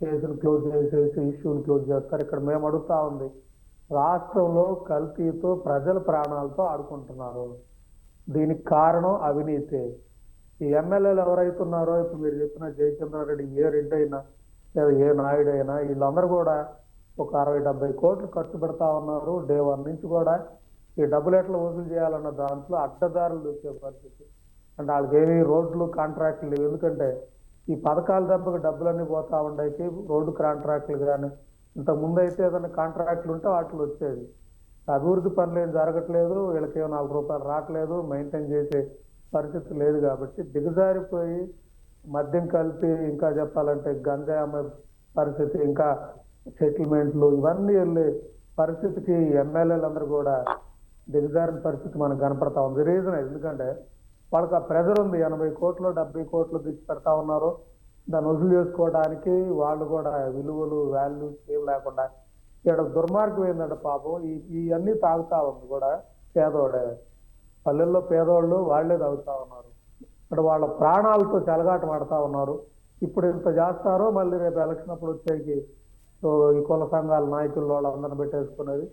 కేసును క్లోజ్ చేసేసి ఇష్యూని క్లోజ్ చేస్తారు. ఇక్కడ మేము అడుగుతా ఉంది, రాష్ట్రంలో కల్తీతో ప్రజల ప్రాణాలతో ఆడుకుంటున్నారు. దీనికి కారణం అవినీతి. ఈ ఎమ్మెల్యేలు ఎవరైతే ఉన్నారో ఇప్పుడు మీరు చెప్పిన జయచంద్రారెడ్డి, ఏ రెడ్డి అయినా లేదా ఏ నాయుడు అయినా వీళ్ళందరూ కూడా ఒక 60-70 కోట్లు ఖర్చు పెడతా ఉన్నారు. డే 1 నుంచి కూడా ఈ డబ్బులు ఎట్లా వసూలు చేయాలన్న దాంట్లో అడ్డదారులు వచ్చే పరిస్థితి. అంటే వాళ్ళకి ఏమి రోడ్లు కాంట్రాక్టులు లేవు. ఎందుకంటే ఈ పథకాల దెబ్బకి డబ్బులన్నీ పోతా ఉండేకి రోడ్డు కాంట్రాక్టులు కానీ ఇంతకు ముందు అయితే ఏదైనా కాంట్రాక్టులు ఉంటే వాటిలో వచ్చేది. అభివృద్ధి పనులు ఏం జరగట్లేదు, వీళ్ళకి ఏమో 4 రూపాయలు రావట్లేదు, మెయింటైన్ చేసే పరిస్థితి లేదు. కాబట్టి దిగజారిపోయి మద్యం కలిపి ఇంకా చెప్పాలంటే గంజాయి అమ్మే పరిస్థితి, ఇంకా సెటిల్మెంట్లు ఇవన్నీ వెళ్ళే పరిస్థితికి ఎమ్మెల్యేలందరూ కూడా దిగజారిన పరిస్థితి మనకు కనపడతా ఉంది. రీజన్ ఎందుకంటే వాళ్ళకి ఆ ప్రెజర్ ఉంది. 80 కోట్లు 70 కోట్లు తెచ్చి పెడతా ఉన్నారు. దాన్ని వసూలు చేసుకోవడానికి వాళ్ళు కూడా విలువలు వాల్యూస్ ఏం లేకుండా ఇక్కడ దుర్మార్గం ఏంటంటే పాపం ఇవన్నీ తాగుతా ఉంది కూడా పేదోడే. పల్లెల్లో పేదోళ్ళు వాళ్లే తాగుతా ఉన్నారు. అంటే వాళ్ళ ప్రాణాలతో చెలగాటం ఆడుతా ఉన్నారు. ఇప్పుడు ఇంత చేస్తారో మళ్ళీ రేపు ఎలక్షన్ అప్పుడు వచ్చేకి ఈ కుల సంఘాల నాయకులు వాళ్ళందరిని పెట్టేసుకునేది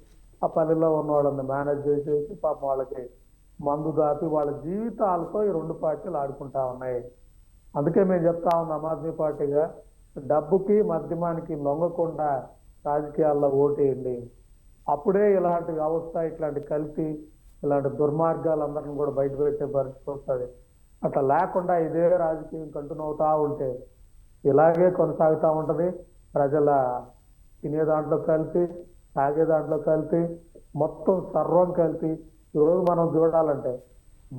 ఆ పల్లెల్లో ఉన్న వాళ్ళని మేనేజ్ చేసేసి పాపం వాళ్ళకి మందు దాపి వాళ్ళ జీవితాలతో ఈ 2 పార్టీలు ఆడుకుంటా ఉన్నాయి. అందుకే మేము చెప్తా ఉన్నాం ఆమ్ ఆద్మీ పార్టీగా డబ్బుకి మద్యమానికి లొంగకుండా రాజకీయాల్లో ఓటేయండి. అప్పుడే ఇలాంటి వ్యవస్థ, ఇట్లాంటి కల్తీ, ఇలాంటి దుర్మార్గాలందరిని కూడా బయట పెట్టే పరిస్థితి వస్తుంది. అట్లా లేకుండా ఇదే రాజకీయం కంటిన్యూ అవుతా ఉంటే ఇలాగే కొనసాగుతూ ఉంటది. ప్రజల తినే దాంట్లో కలిపి, తాగే దాంట్లో కలిపి, మొత్తం సర్వం కలిపి. ఈరోజు మనం చూడాలంటే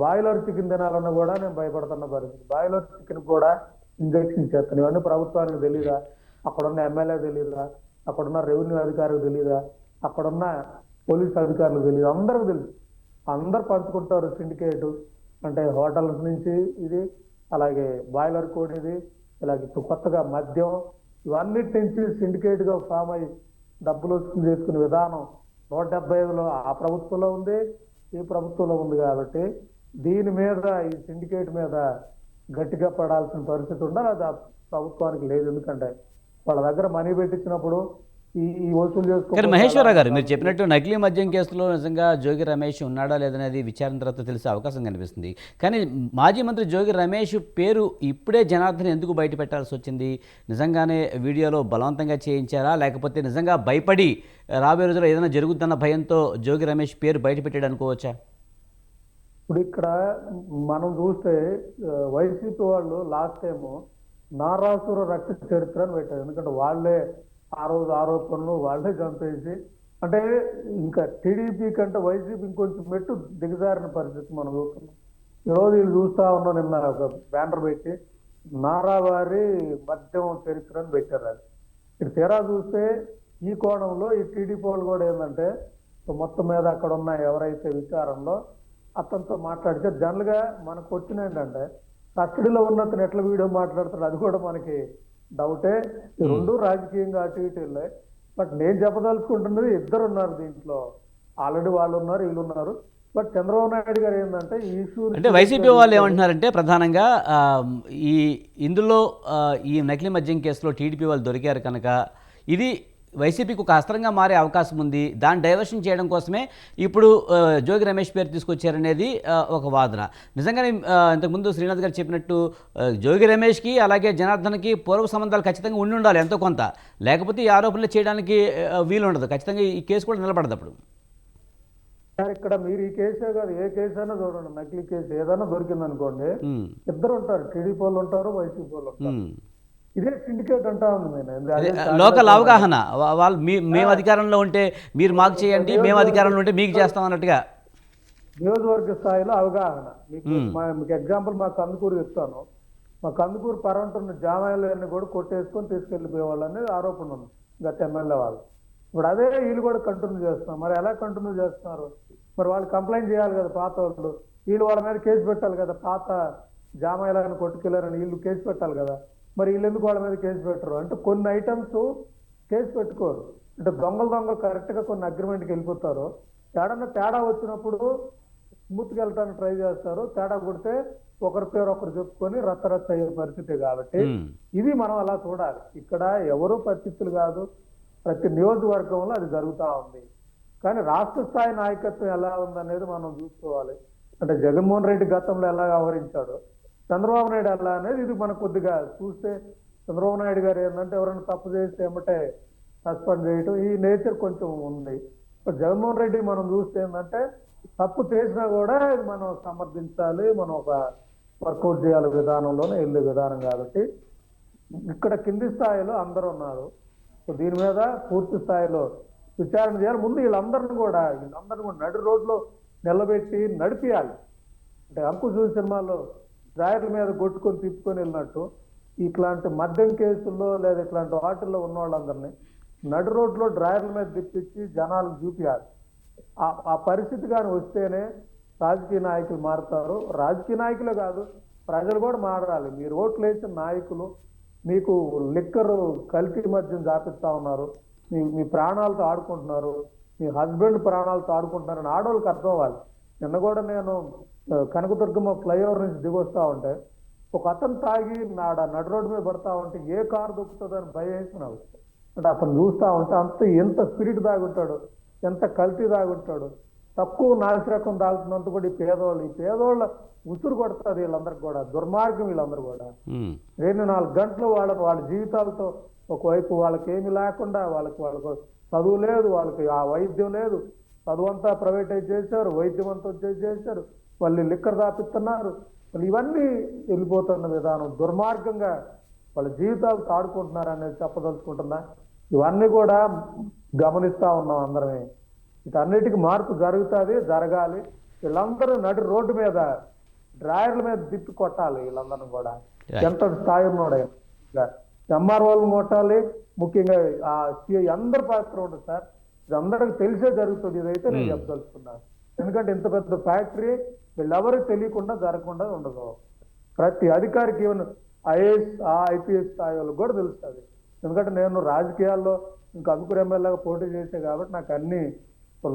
బాయిలర్ చికెన్ తినాలన్నా కూడా నేను భయపడుతున్న పరిస్థితి. బాయిలర్ చికెన్ కూడా ఇంజెక్షన్ చేస్తాను. ఇవన్నీ ప్రభుత్వానికి తెలీదా? అక్కడున్న ఎమ్మెల్యే తెలీదా? అక్కడున్న రెవెన్యూ అధికారికి తెలీదా? అక్కడున్న పోలీస్ అధికారులకు తెలియదు? అందరికి తెలుసు. అందరు పంచుకుంటారు. సిండికేట్ అంటే హోటల్స్ నుంచి ఇది, అలాగే బాయిలర్ కోడ్ ఇది, ఇలాగే ఇప్పుడు కొత్తగా మద్యం, ఇవన్నిటి నుంచి సిండికేట్ గా ఫామ్ అయ్యి డబ్బులు వసూలు చేసుకునే విధానం 175లో ఆ ప్రభుత్వంలో ఉంది, ఈ ప్రభుత్వంలో ఉంది. కాబట్టి దీని మీద, ఈ సిండికేట్ మీద గట్టిగా పడాల్సిన పరిస్థితి ఉండాలి. అది ఆ ప్రభుత్వానికి లేదు. ఎందుకంటే వాళ్ళ దగ్గర మనీ పెట్టించినప్పుడు ఈ వసూలు కానీ చేసుకో. మహేశ్వరరావు గారు, మీరు చెప్పినట్టు నకిలీ మద్యం కేసులో నిజంగా జోగి రమేష్ ఉన్నాడా లేదనేది విచారణ తర్వాత తెలిసే అవకాశం కనిపిస్తుంది. కానీ మాజీ మంత్రి జోగి రమేష్ పేరు ఇప్పుడే జనార్దన్ ఎందుకు బయట పెట్టాల్సి వచ్చింది? నిజంగానే వీడియోలో బలవంతంగా చేయించారా, లేకపోతే నిజంగా భయపడి రాబోయే రోజుల్లో ఏదైనా జరుగుతున్న భయంతో జోగి రమేష్ పేరు బయట పెట్టాడు అనుకోవచ్చా? ఇప్పుడు ఇక్కడ మనం చూస్తే వైసీపీ వాళ్ళు లాస్ట్ టైం నారాసుర రక్త చరిత్ర అని పెట్టారు. ఎందుకంటే వాళ్ళే ఆ రోజు ఆరోపణలు వాళ్ళే చంపేసి, అంటే ఇంకా టీడీపీ కంటే వైసీపీ ఇంకొంచెం మెట్టు దిగజారిన పరిస్థితి మనం చూస్తున్నాం. ఈరోజు వీళ్ళు చూస్తా ఉన్నాం, నిన్న ఒక బ్యానర్ పెట్టి నారావారి మద్యం చరిత్ర అని పెట్టారు. అది ఇక్కడ తీరా చూస్తే ఈ కోణంలో ఈ టీడీపీ వాళ్ళు కూడా ఏంటంటే మొత్తం మీద అక్కడ ఉన్న ఎవరైతే విచారంలో అతనితో మాట్లాడితే జనరల్ గా మనకు వచ్చిన ఏంటంటే కస్టడీలో ఉన్నతను ఎట్లా వీడియో మాట్లాడతాడు అది కూడా మనకి డౌటే. ఈ 2 రాజకీయంగా అటు ఇటు వెళ్ళాయి. బట్ నేను చెప్పదలుచుకుంటున్నది, ఇద్దరు ఉన్నారు దీంట్లో. ఆల్రెడీ వాళ్ళు ఉన్నారు, వీళ్ళు ఉన్నారు. బట్ చంద్రబాబు నాయుడు గారు ఏంటంటే ఈ ఇష్యూ అంటే వైసీపీ వాళ్ళు ఏమంటున్నారంటే ప్రధానంగా ఈ ఇందులో ఈ నకిలీ మద్యం కేసులో టీడీపీ వాళ్ళు దొరికారు కనుక ఇది వైసీపీకి ఒక అస్త్రంగా మారే అవకాశం ఉంది, దాన్ని డైవర్షన్ చేయడం కోసమే ఇప్పుడు జోగి రమేష్ పేరు తీసుకొచ్చారనేది ఒక వాదన. నిజంగానే ఇంతకుముందు శ్రీనాథ్ గారు చెప్పినట్టు జోగి రమేష్కి అలాగే జనార్దన్కి పూర్వ సంబంధాలు ఖచ్చితంగా ఉండాలి ఎంతో కొంత, లేకపోతే ఈ ఆరోపణలు చేయడానికి వీలు ఉండదు, ఖచ్చితంగా ఈ కేసు కూడా నిలబడదు అప్పుడు. సార్ ఇక్కడ మీరు ఈ కేసే కాదు ఏ కేసు అయినా చూడండి, నకిలీ కేసు ఏదైనా దొరికింది అనుకోండి, ఇద్దరు ఉంటారు, టీడీపీ వాళ్ళు ఉంటారు, వైసీపీ వాళ్ళు ఉంటారు. ఇదే సిండికేట్ అంటా ఉంది నేను లోకల్ అవగాహన, వాళ్ళు మేము అధికారంలో ఉంటే మీరు మాకు చేయండి, మేము అధికారంలో ఉంటే మీకు చేస్తాం అన్నట్టుగా నియోజకవర్గ స్థాయిలో అవగాహన. మీకు ఎగ్జాంపుల్ మా కందుకూరు చెప్తాను. మా కందుకూరు పరంటున్న జామాయిలన్నీ కూడా కొట్టేసుకొని తీసుకెళ్లిపోయేవాళ్ళు అనేది ఆరోపణ ఉంది గత ఎమ్మెల్యే వాళ్ళు. ఇప్పుడు అదే వీళ్ళు కూడా కంటిన్యూ చేస్తున్నారు. మరి ఎలా కంటిన్యూ చేస్తున్నారు? మరి వాళ్ళు కంప్లైంట్ చేయాలి కదా పాత వాళ్ళు, వీళ్ళు వాళ్ళ మీద కేసు పెట్టాలి కదా, పాత జామాయిలను కొట్టుకెళ్లారని వీళ్ళు కేసు పెట్టాలి కదా. మరి వీళ్ళు ఎందుకు వాళ్ళ మీద కేసు పెట్టరు అంటే కొన్ని ఐటమ్స్ కేసు పెట్టుకోరు, అంటే దొంగలు కరెక్ట్గా కొన్ని అగ్రిమెంట్కి వెళ్ళిపోతారు. తేడా వచ్చినప్పుడు స్మూత్గా వెళ్ళడానికి ట్రై చేస్తారు, తేడా కొడితే ఒకరి పేరు ఒకరు చెప్పుకొని రచ్చ అయ్యే పరిస్థితి. కాబట్టి ఇది మనం అలా చూడాలి. ఇక్కడ ఎవరు పరిస్థితులు కాదు, ప్రతి నియోజకవర్గంలో అది జరుగుతూ ఉంది. కానీ రాష్ట్ర స్థాయి నాయకత్వం ఎలా ఉందనేది మనం చూసుకోవాలి. అంటే జగన్మోహన్ రెడ్డి గతంలో ఎలా వ్యవహరించాడు, చంద్రబాబు నాయుడు ఎలా అనేది ఇది మనకు కొద్దిగా చూస్తే, చంద్రబాబు నాయుడు గారు ఏంటంటే ఎవరైనా తప్పు చేస్తే ఏమంటే సస్పెండ్ చేయటం, ఈ నేచర్ కొంచెం ఉంది. జగన్మోహన్ రెడ్డి మనం చూస్తే ఏంటంటే తప్పు చేసినా కూడా మనం సమర్థించాలి, మనం ఒక వర్కౌట్ చేయాలి విధానంలోనే వెళ్ళే విధానం. కాబట్టి ఇక్కడ కింది స్థాయిలో అందరూ ఉన్నారు. సో దీని మీద పూర్తి స్థాయిలో విచారణ చేయాలి. ముందు వీళ్ళందరినీ కూడా నడి రోడ్లో నిలబెట్టి నడిపియాలి. అంటే అంకుశ సినిమాలో డ్రాయర్ల మీద కొట్టుకొని తిప్పుకొని వెళ్ళినట్టు ఇట్లాంటి మద్యం కేసుల్లో లేదా ఇట్లాంటి వాటిల్లో ఉన్న వాళ్ళందరినీ నడి రోడ్లో డ్రాయర్ల మీద తిప్పించి జనాలకు చూపించాలి. ఆ పరిస్థితి కానీ వస్తేనే రాజకీయ నాయకులు మారుతారు. రాజకీయ నాయకులే కాదు, ప్రజలు కూడా మారాలి. మీరు ఓట్లు వేసిన నాయకులు మీకు లిక్కరు కల్తీ మద్యం దాపిస్తా ఉన్నారు, మీ ప్రాణాలతో ఆడుకుంటున్నారు, మీ హస్బెండ్ ప్రాణాలతో ఆడుకుంటున్నారని ఆడవాళ్ళకి అర్థం అవ్వాలి. నిన్న కూడా నేను కనకదుర్గమ్మ ఫ్లైఓవర్ నుంచి దిగొస్తా ఉంటే ఒక అతను తాగి నడు రోడ్డు మీద పడతా ఉంటే ఏ కారు దొక్కుతుందని భయం వేసినావు. అంటే అతను చూస్తా ఉంటే ఎంత స్పిరిట్ తాగుంటాడు, ఎంత కల్తీ తాగుంటాడు, తక్కువ నాసిరకం తాగుతున్నంత కూడా ఈ పేదోళ్ళ ఉసురు కొడుతుంది వీళ్ళందరికి కూడా. దుర్మార్గం వీళ్ళందరూ కూడా. 24 గంటలు వాళ్ళ జీవితాలతో ఒకవైపు వాళ్ళకి ఏమి లేకుండా, వాళ్ళకు చదువు లేదు, వాళ్ళకి ఆ వైద్యం లేదు, చదువు అంతా ప్రైవేటైజ్ చేశారు, వైద్యం అంతా చేశారు, వాళ్ళు లిక్కర్ దాపిస్తున్నారు. వాళ్ళు ఇవన్నీ వెళ్ళిపోతున్న విధానం దుర్మార్గంగా వాళ్ళ జీవితాలు తాడుకుంటున్నారు అనేది చెప్పదలుచుకుంటున్నా. ఇవన్నీ కూడా గమనిస్తా ఉన్నాం అందరమే. వీటన్నిటికీ మార్పు జరగాలి. వీళ్ళందరూ నడి రోడ్డు మీద డ్రాయర్ల మీద తిప్పి కొట్టాలి. వీళ్ళందరూ కూడా ఎంత స్థాయి ఉన్నాడు, ఎంఆర్ఓలను కొట్టాలి. ముఖ్యంగా ఆ సిఐ అందరి పాత్ర ఉంటుంది సార్. ఇది అందరికి తెలిసే జరుగుతుంది. ఇదైతే నేను చెప్పదలుచుకున్నాను. ఎందుకంటే ఇంత పెద్ద ఫ్యాక్టరీ వీళ్ళెవరికి తెలియకుండా జరగకుండా ఉండదు. ప్రతి అధికారికి ఈవెన్ ఐపీఎస్ స్థాయి వాళ్ళకి కూడా తెలుస్తుంది. ఎందుకంటే నేను రాజకీయాల్లో ఇంకా అందుకురు ఎమ్మెల్యేగా పోటీ చేసే కాబట్టి నాకు అన్ని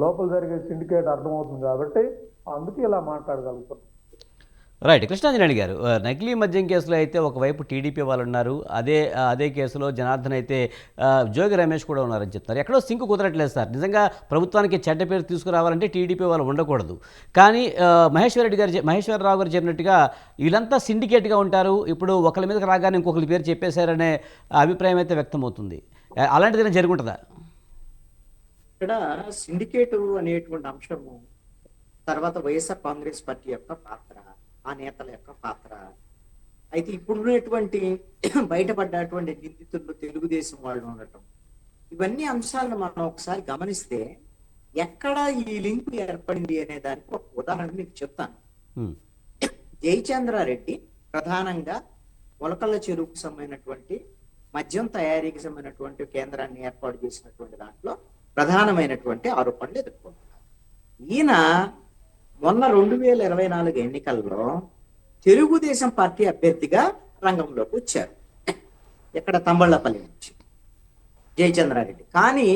లోపల జరిగే సిండికేట్ అర్థమవుతుంది. కాబట్టి అందుకే ఇలా మాట్లాడగలుగుతున్నాను. రైట్. కృష్ణాంజనేయులు గారు, నకిలీ మద్యం కేసులో అయితే ఒకవైపు టీడీపీ వాళ్ళు ఉన్నారు, అదే కేసులో జనార్దన్ అయితే జోగి రమేష్ కూడా ఉన్నారని చెప్తున్నారు. ఎక్కడో సింక్ కుదరట్లేదు సార్. నిజంగా ప్రభుత్వానికి చెడ్డ పేరు తీసుకురావాలంటే టీడీపీ వాళ్ళు ఉండకూడదు. కానీ మహేశ్వరరావు గారు చెప్పినట్టుగా వీళ్ళంతా సిండికేట్గా ఉంటారు, ఇప్పుడు ఒకరి మీదకి రాగానే ఇంకొకరి పేరు చెప్పేశారనే అభిప్రాయం అయితే వ్యక్తమవుతుంది. అలాంటిదైనా జరుగుంటుందా? ఇక్కడ సిండికేటు అనేటువంటి అంశము తర్వాత వైఎస్ఆర్ కాంగ్రెస్ పార్టీ యొక్క పాత్ర, ఆ నేతల యొక్క పాత్ర అయితే ఇప్పుడున్నటువంటి బయటపడ్డటువంటి నిందితులు తెలుగుదేశం వాళ్ళు ఉండటం, ఇవన్నీ అంశాలను మనం ఒకసారి గమనిస్తే ఎక్కడ ఈ లింక్ ఏర్పడింది అనే దానికి ఒక ఉదాహరణ మీకు చెప్తాను. జయచంద్రారెడ్డి ప్రధానంగా మొలకల్ల చెరువుకు సంబంధించినటువంటి మద్యం తయారీకి సంబంధించినటువంటి కేంద్రాన్ని ఏర్పాటు చేసినటువంటి దాంట్లో ప్రధానమైనటువంటి ఆరోపణలు ఎదుర్కొంటున్నారు. ఈయన మొన్న 2024 ఎన్నికల్లో తెలుగుదేశం పార్టీ అభ్యర్థిగా రంగంలోకి వచ్చారు, ఇక్కడ తంబళ్లపల్లి నుంచి జయచంద్రారెడ్డి. కానీ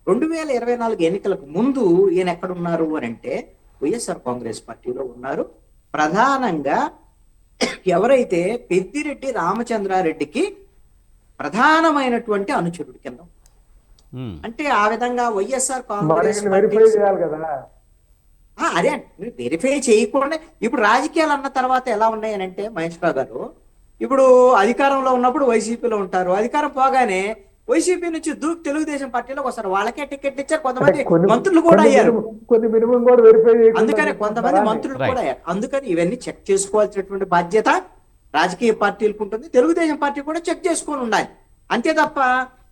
2024 ఎన్నికలకు ముందు ఈయన ఎక్కడున్నారు అని అంటే వైఎస్ఆర్ కాంగ్రెస్ పార్టీలో ఉన్నారు. ప్రధానంగా ఎవరైతే పెద్దిరెడ్డి రామచంద్రారెడ్డికి ప్రధానమైనటువంటి అనుచరుడి కింద, అంటే ఆ విధంగా వైఎస్ఆర్ కాంగ్రెస్ వెరిఫై చేయాలి కదా. అదే వెరిఫై చేయకుండా ఇప్పుడు రాజకీయాలు అన్న తర్వాత ఎలా ఉన్నాయనంటే మహేష్ రావు గారు, ఇప్పుడు అధికారంలో ఉన్నప్పుడు వైసీపీలో ఉంటారు, అధికారం పోగానే వైసీపీ నుంచి దూకి తెలుగుదేశం పార్టీలోకి వస్తారు. వాళ్ళకే టికెట్ ఇచ్చారు, కొంతమంది మంత్రులు కూడా అయ్యారు. కొన్ని మినిమం కూడా వెరిఫై అందుకని కొంతమంది మంత్రులు కూడా అయ్యారు. అందుకని ఇవన్నీ చెక్ చేసుకోవాల్సినటువంటి బాధ్యత రాజకీయ పార్టీలకు ఉంటుంది. తెలుగుదేశం పార్టీ కూడా చెక్ చేసుకొని ఉండాలి. అంతే తప్ప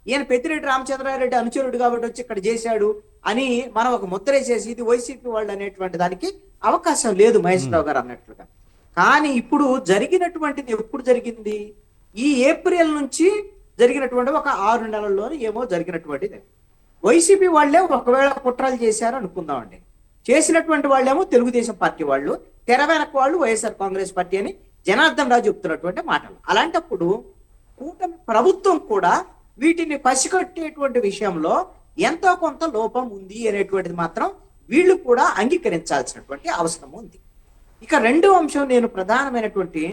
ఈయన పెద్దిరెడ్డి రామచంద్రారెడ్డి అనుచరుడు కాబట్టి వచ్చి ఇక్కడ చేశాడు అని మనం ఒక ముద్ర వేసేసి ఇది వైసీపీ వాళ్ళు అనేటువంటి దానికి అవకాశం లేదు మహేష్ రావు గారు అన్నట్లుగా. కానీ ఇప్పుడు జరిగినటువంటిది ఎప్పుడు జరిగింది? ఈ ఏప్రిల్ నుంచి జరిగినటువంటి ఒక 6 నెలల్లోనే ఏమో జరిగినటువంటిది. వైసీపీ వాళ్ళే ఒకవేళ కుట్రలు చేశారు అనుకుందామండి, చేసినటువంటి వాళ్ళేమో తెలుగుదేశం పార్టీ వాళ్ళు, తెర వెనక వాళ్ళు వైఎస్ఆర్ కాంగ్రెస్ పార్టీ అని జనార్దన్ రావు చెప్తున్నటువంటి మాటలు. అలాంటప్పుడు కూటమి ప్రభుత్వం కూడా వీటిని పసిగట్టేటువంటి విషయంలో ఎంతో కొంత లోపం ఉంది అనేటువంటిది మాత్రం వీళ్ళు కూడా అంగీకరించాల్సినటువంటి అవసరం ఉంది. ఇక రెండో అంశం, నేను ప్రధానమైనటువంటి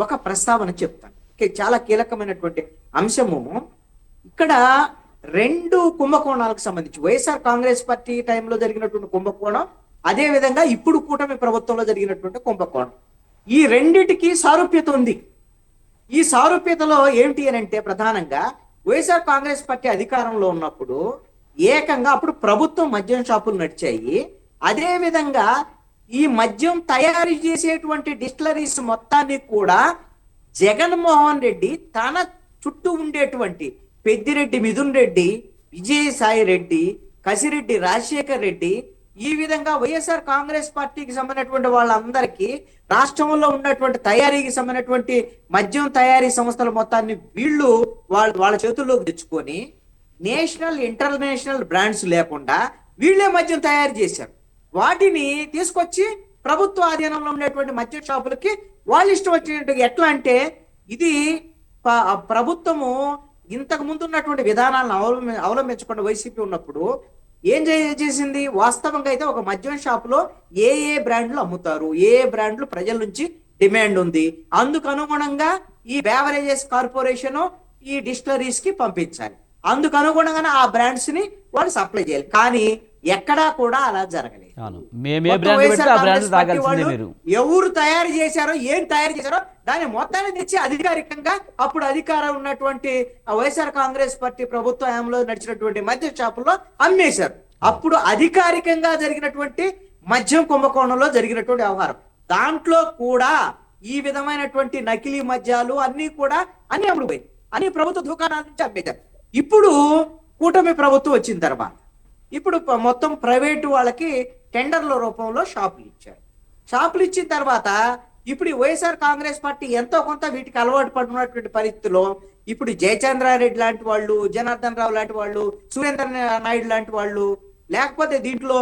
ఒక ప్రస్తావన చెప్తాను, చాలా కీలకమైనటువంటి అంశము. ఇక్కడ 2 కుంభకోణాలకు సంబంధించి వైఎస్ఆర్ కాంగ్రెస్ పార్టీ టైంలో జరిగినటువంటి కుంభకోణం, అదే విధంగా ఇప్పుడు కూటమి ప్రభుత్వంలో జరిగినటువంటి కుంభకోణం, ఈ రెండిటికి సారూప్యత ఉంది. ఈ సారూప్యతలో ఏమిటి అని అంటే ప్రధానంగా వైఎస్ఆర్ కాంగ్రెస్ పార్టీ అధికారంలో ఉన్నప్పుడు ఏకంగా అప్పుడు ప్రభుత్వం మద్యం షాపులు నడిచాయి. అదే విధంగా ఈ మద్యం తయారు చేసేటువంటి డిస్టిలరీస్ మొత్తాన్ని కూడా జగన్మోహన్ రెడ్డి తన చుట్టూ ఉండేటువంటి పెద్దిరెడ్డి మిథున్ రెడ్డి, విజయసాయి రెడ్డి, కసిరెడ్డి రాజశేఖర్ రెడ్డి, ఈ విధంగా వైఎస్ఆర్ కాంగ్రెస్ పార్టీకి సంబంధించినటువంటి వాళ్ళందరికీ రాష్ట్రంలో ఉన్నటువంటి తయారీకి సంబంధించినటువంటి మద్యం తయారీ సంస్థల మొత్తాన్ని వీళ్ళు వాళ్ళ చేతుల్లోకి తెచ్చుకొని నేషనల్ ఇంటర్నేషనల్ బ్రాండ్స్ లేకుండా వీళ్ళే మద్యం తయారు చేశారు. వాటిని తీసుకొచ్చి ప్రభుత్వ ఆధీనంలో ఉండేటువంటి మద్యం షాపులకి వాళ్ళు ఇష్టం వచ్చినట్టు. ఎట్లా అంటే ఇది ప్రభుత్వము ఇంతకు ముందు ఉన్నటువంటి విధానాలను అవలంబించకుండా వైసీపీ ఉన్నప్పుడు ఏం చేసింది, వాస్తవంగా అయితే ఒక మద్యం షాపులో ఏ బ్రాండ్లు అమ్ముతారు, ఏ బ్రాండ్లు ప్రజల నుంచి డిమాండ్ ఉంది, అందుకు అనుగుణంగా ఈ బేవరేజెస్ కార్పొరేషన్ ఈ డిస్టిలరీస్ కి పంపించాలి, అందుకు అనుగుణంగానే ఆ బ్రాండ్స్ ని వాళ్ళు సప్లై చేయాలి. కానీ ఎక్కడా కూడా అలా జరగలేదు. ఎవరు తయారు చేశారో, ఏం తయారు చేశారో దాన్ని మొత్తాన్ని తెచ్చి అధికారికంగా అప్పుడు అధికారం ఉన్నటువంటి వైఎస్ఆర్ కాంగ్రెస్ పార్టీ ప్రభుత్వ హయాంలో నడిచినటువంటి మద్యం షాపుల్లో అమ్మేశారు. అప్పుడు అధికారికంగా జరిగినటువంటి మద్యం కుంభకోణంలో జరిగినటువంటి వ్యవహారం. దాంట్లో కూడా ఈ విధమైనటువంటి నకిలీ మద్యాలు అన్ని కూడా అన్ని అమ్ముడుపోయి అన్ని ప్రభుత్వ దుకాణాల నుంచి అమ్మేశారు. ఇప్పుడు కూటమి ప్రభుత్వం వచ్చిన తర్వాత ఇప్పుడు మొత్తం ప్రైవేటు వాళ్ళకి టెండర్ల రూపంలో షాపులు ఇచ్చారు. షాపులు ఇచ్చిన తర్వాత ఇప్పుడు వైఎస్ఆర్ కాంగ్రెస్ పార్టీ ఎంతో కొంత వీటికి అలవాటు పడుతున్నటువంటి పరిస్థితిలో ఇప్పుడు జయచంద్రారెడ్డి లాంటి వాళ్ళు, జనార్దన్ రావు లాంటి వాళ్ళు, సురేంద్ర నాయుడు లాంటి వాళ్ళు, లేకపోతే దీంట్లో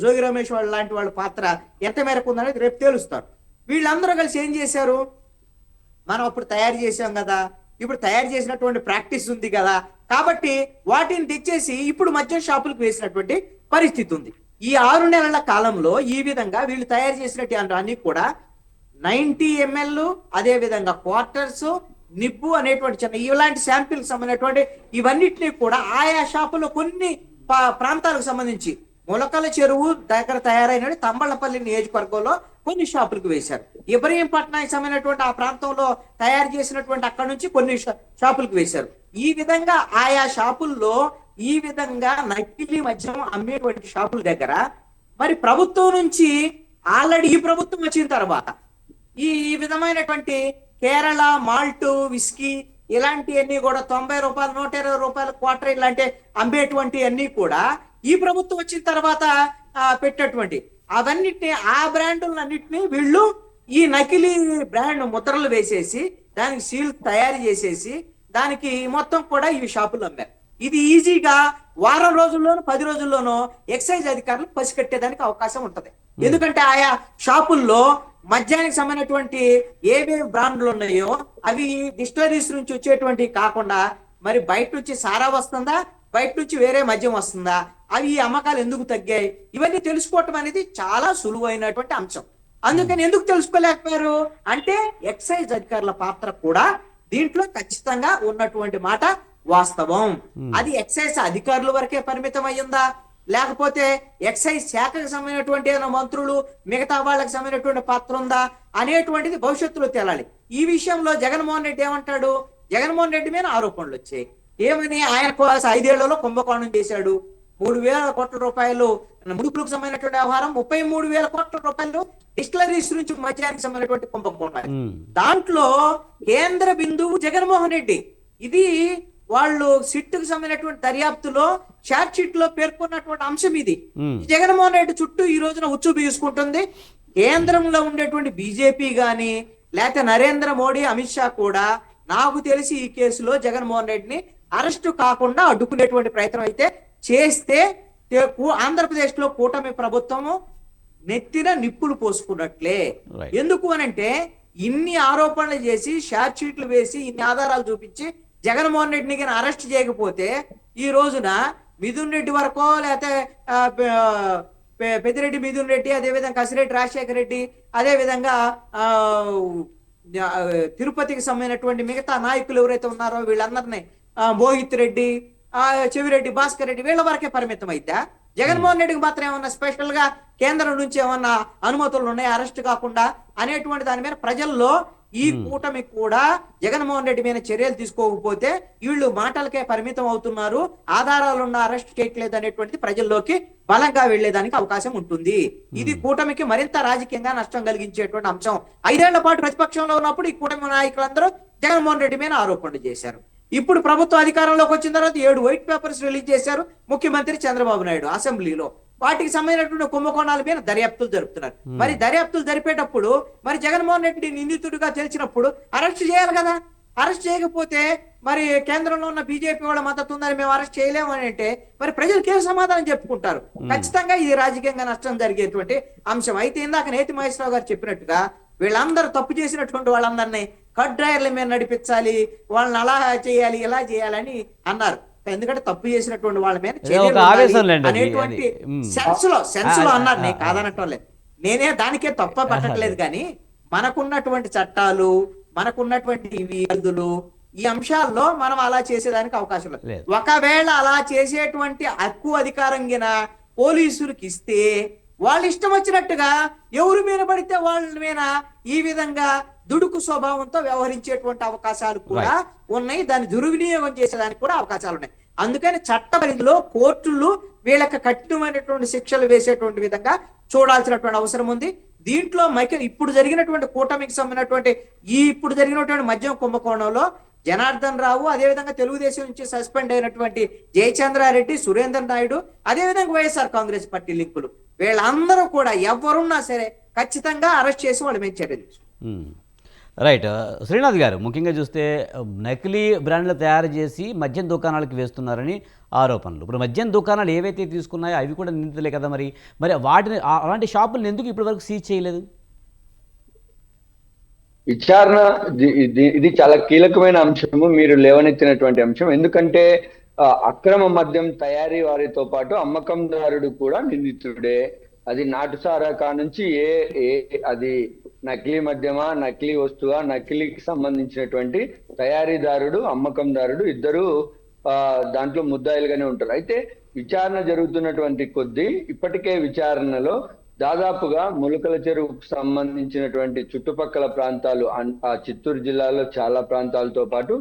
జోగి రమేష్ వాళ్ళు లాంటి వాళ్ళ పాత్ర ఎంత మేరకు ఉందనేది రేపు తేలుస్తారు. వీళ్ళందరూ కలిసి ఏం చేశారు, మనం అప్పుడు తయారు చేసాం కదా, ఇప్పుడు తయారు చేసినటువంటి ప్రాక్టీస్ ఉంది కదా, కాబట్టి వాటిని తెచ్చేసి ఇప్పుడు మద్యం షాపులకు వేసినటువంటి పరిస్థితి ఉంది. ఈ 6 నెలల కాలంలో ఈ విధంగా వీళ్ళు తయారు చేసినట్టు అన్ని కూడా 90 ml, అదే విధంగా క్వార్టర్స్, నిబ్బు అనేటువంటి చిన్న ఇలాంటి శాంపిల్స్ సంబంధించినటువంటి ఇవన్నిటిని కూడా ఆయా షాపులో కొన్ని ప్రాంతాలకు సంబంధించి మొలకల చెరువు దగ్గర తయారైన తంబళ్లపల్లి నియోజకవర్గంలో కొన్ని షాపులకు వేశారు. ఇబ్రహీంపట్నానికి సంబంధించినటువంటి ఆ ప్రాంతంలో తయారు చేసినటువంటి అక్కడ నుంచి కొన్ని షాపులకు వేశారు. ఈ విధంగా ఆయా షాపుల్లో ఈ విధంగా నకిలీ మద్యం అమ్మేటువంటి షాపుల దగ్గర మరి ప్రభుత్వం నుంచి ఆల్రెడీ ఈ ప్రభుత్వం వచ్చిన తర్వాత ఈ విధమైనటువంటి కేరళ మాల్ట్, విస్కీ ఇలాంటివన్నీ కూడా 90 రూపాయలు, 120 రూపాయలు క్వార్టర్ ఇలాంటి అమ్మేటువంటి అన్ని కూడా ఈ ప్రభుత్వం వచ్చిన తర్వాత పెట్టేటువంటి అవన్నిటిని, ఆ బ్రాండులన్నింటినీ వీళ్ళు ఈ నకిలీ బ్రాండ్ ముద్రలు వేసేసి దానికి సీల్ తయారు చేసేసి దానికి మొత్తం కూడా ఈ షాపులు అమ్మారు. ఇది ఈజీగా వారం రోజుల్లోనూ 10 రోజుల్లోనూ ఎక్సైజ్ అధికారులు పసిగట్టేదానికి అవకాశం ఉంటది. ఎందుకంటే ఆయా షాపుల్లో మద్యానికి సంబంధించినటువంటి ఏవేవి బ్రాండ్లు ఉన్నాయో అవి డిస్టిలరీస్ నుంచి వచ్చేటువంటి కాకుండా మరి బయట నుంచి సారా వస్తుందా, బయట నుంచి వేరే మద్యం వస్తుందా, అవి ఈ అమ్మకాలు ఎందుకు తగ్గాయి, ఇవన్నీ తెలుసుకోవటం అనేది చాలా సులువైనటువంటి అంశం. అందుకని ఎందుకు తెలుసుకోలేకపోయారు అంటే ఎక్సైజ్ అధికారుల పాత్ర కూడా దీంట్లో ఖచ్చితంగా ఉన్నటువంటి మాట వాస్తవం. అది ఎక్సైజ్ అధికారుల వరకే పరిమితం అయ్యిందా, లేకపోతే ఎక్సైజ్ శాఖకు సంబంధించినటువంటి ఏదైనా మంత్రులు మిగతా వాళ్ళకి సంబంధించినటువంటి పాత్ర ఉందా అనేటువంటిది భవిష్యత్తులో తేలాలి. ఈ విషయంలో జగన్మోహన్ రెడ్డి ఏమంటాడు, జగన్మోహన్ రెడ్డి మీద ఆరోపణలు వచ్చాయి. ఏమని, ఆయన 5 ఏళ్లలో కుంభకోణం చేశాడు, 3,000 కోట్ల రూపాయలు ముడుపులకు సంబంధించినటువంటి వ్యవహారం, 33,000 కోట్ల రూపాయలు డిస్టిలరీస్ నుంచి మద్యానికి సంబంధించినటువంటి కుంభకోణాలు. దాంట్లో కేంద్ర బిందువు జగన్మోహన్ రెడ్డి. ఇది వాళ్ళు సిట్టుకు సంబంధించినటువంటి దర్యాప్తులో షార్ట్ షీట్ లో పేర్కొన్నటువంటి అంశం ఇది. జగన్మోహన్ రెడ్డి చుట్టూ ఈ రోజున ఉచ్చు బిగుసుకుంటుంది. కేంద్రంలో ఉండేటువంటి బీజేపీ గాని లేకపోతే నరేంద్ర మోడీ, అమిత్ షా కూడా నాకు తెలిసి ఈ కేసులో జగన్మోహన్ రెడ్డిని అరెస్టు కాకుండా అడ్డుకునేటువంటి ప్రయత్నం అయితే చేస్తే ఆంధ్రప్రదేశ్ లో కూటమి ప్రభుత్వము నెత్తిన నిప్పులు పోసుకున్నట్లే. ఎందుకు అనంటే ఇన్ని ఆరోపణలు చేసి షార్ట్ షీట్లు వేసి ఇన్ని ఆధారాలు చూపించి జగన్మోహన్ రెడ్డిని కానీ అరెస్ట్ చేయకపోతే ఈ రోజున మిథున్ రెడ్డి వరకో లేకపోతే పెద్దిరెడ్డి మిథున్ రెడ్డి, అదేవిధంగా కసిరెడ్డి రాజశేఖర రెడ్డి, అదేవిధంగా తిరుపతికి సంబంధించినటువంటి మిగతా నాయకులు ఎవరైతే ఉన్నారో వీళ్ళందరినీ మోహిత్ రెడ్డి, చెవిరెడ్డి, భాస్కర్ రెడ్డి వీళ్ళ వరకే పరిమితం అయితే జగన్మోహన్ రెడ్డికి మాత్రం ఏమన్నా స్పెషల్ గా కేంద్రం నుంచి ఏమన్నా అనుమతులు ఉన్నాయి అరెస్ట్ కాకుండా అనేటువంటి దాని మీద ప్రజల్లో ఈ కూటమి కూడా జగన్మోహన్ రెడ్డి మీద చర్యలు తీసుకోకపోతే వీళ్ళు మాటలకే పరిమితం అవుతున్నారు, ఆధారాలున్న అరెస్ట్ చేయట్లేదు అనేటువంటిది ప్రజల్లోకి బలంగా వెళ్లేదానికి అవకాశం ఉంటుంది. ఇది కూటమికి మరింత రాజకీయంగా నష్టం కలిగించేటువంటి అంశం. 5 ఏళ్ల పాటు ప్రతిపక్షంలో ఉన్నప్పుడు ఈ కూటమి నాయకులందరూ జగన్మోహన్ రెడ్డి మీద ఆరోపణలు చేశారు. ఇప్పుడు ప్రభుత్వం అధికారంలోకి వచ్చిన తర్వాత 7 వైట్ పేపర్స్ రిలీజ్ చేశారు ముఖ్యమంత్రి చంద్రబాబు నాయుడు అసెంబ్లీలో. వాటికి సంబంధించినటువంటి కుంభకోణాల మీద దర్యాప్తులు జరుపుతున్నారు. మరి దర్యాప్తులు జరిపేటప్పుడు మరి జగన్మోహన్ రెడ్డి నిందితుడిగా తెలిసినప్పుడు అరెస్ట్ చేయాలి కదా. అరెస్ట్ చేయకపోతే మరి కేంద్రంలో ఉన్న బీజేపీ వాళ్ళ మద్దతు ఉందని మేము అరెస్ట్ చేయలేము అని అంటే మరి ప్రజలకు ఏం సమాధానం చెప్పుకుంటారు. ఖచ్చితంగా ఇది రాజకీయంగా నష్టం జరిగేటువంటి అంశం. అయితే ఇందాక నేతి మహేశ్వరరావు గారు చెప్పినట్టుగా వీళ్ళందరూ తప్పు చేసినటువంటి వాళ్ళందరినీ కట్ డ్రైవర్ల మీద నడిపించాలి, వాళ్ళని అలా చేయాలి ఇలా చేయాలని అన్నారు. ఎందుకంటే తప్పు చేసినటువంటి వాళ్ళ మీద అనేటువంటి సెన్స్ లో అన్నారు. నేను కాదనటం లేదు, నేనే దానికే తప్ప పట్టట్లేదు. కానీ మనకున్నటువంటి చట్టాలు, మనకున్నటువంటి విధులు, ఈ అంశాల్లో మనం అలా చేసేదానికి అవకాశం లేదు. ఒకవేళ అలా చేసేటువంటి హక్కు అధికారం గిన పోలీసులకు ఇస్తే వాళ్ళు ఇష్టం వచ్చినట్టుగా ఎవరి మీద పడితే వాళ్ళ మీద ఈ విధంగా దుడుకు స్వభావంతో వ్యవహరించేటువంటి అవకాశాలు కూడా ఉన్నాయి. దాన్ని దుర్వినియోగం చేసేదానికి కూడా అవకాశాలు ఉన్నాయి. అందుకని చట్ట పరిధిలో కోర్టులు వీళ్ళకి కఠినమైనటువంటి శిక్షలు వేసేటువంటి విధంగా చూడాల్సినటువంటి అవసరం ఉంది. దీంట్లో ఇప్పుడు జరిగినటువంటి కూటమికి సంబంధించినటువంటి ఇప్పుడు జరిగినటువంటి మద్యం కుంభకోణంలో జనార్దన్ రావు, అదేవిధంగా తెలుగుదేశం నుంచి సస్పెండ్ అయినటువంటి జయచంద్రారెడ్డి, సురేందర్ నాయుడు, అదేవిధంగా వైఎస్ఆర్ కాంగ్రెస్ పార్టీ లింకులు వీళ్ళందరూ కూడా ఎవరున్నా సరే ఖచ్చితంగా అరెస్ట్ చేసి వాళ్ళు మేము చర్యలు. రైట్. శ్రీనాథ్ గారు, ముఖ్యంగా చూస్తే నకిలీ బ్రాండ్లు తయారు చేసి మద్యం దుకాణాలకు వేస్తున్నారని ఆరోపణలు. ఇప్పుడు మద్యం దుకాణాలు ఏవైతే తీసుకున్నాయో అవి కూడా నిందితులే కదా. మరి వాటిని అలాంటి షాపులను ఎందుకు ఇప్పటి వరకు సీజ్ చేయలేదు? విచారణ ఇది చాలా కీలకమైన అంశము మీరు లేవనెత్తినటువంటి అంశం. ఎందుకంటే అక్రమ మద్యం తయారీ వారితో పాటు అమ్మకందారుడు కూడా నిందితుడే. అది నాటుసారా కానుంచి అది నకిలీ మద్యమా, నకిలీ వస్తువా, నకిలీకి సంబంధించినటువంటి తయారీదారుడు, అమ్మకందారుడు ఇద్దరు దాంట్లో ముద్దాయిలుగానే ఉంటారు. అయితే విచారణ జరుగుతున్నటువంటి కొద్దీ ఇప్పటికే విచారణలో దాదాపుగా ములకల చెరువుకు సంబంధించినటువంటి చుట్టుపక్కల ప్రాంతాలు, ఆ చిత్తూరు జిల్లాలో చాలా ప్రాంతాలతో పాటు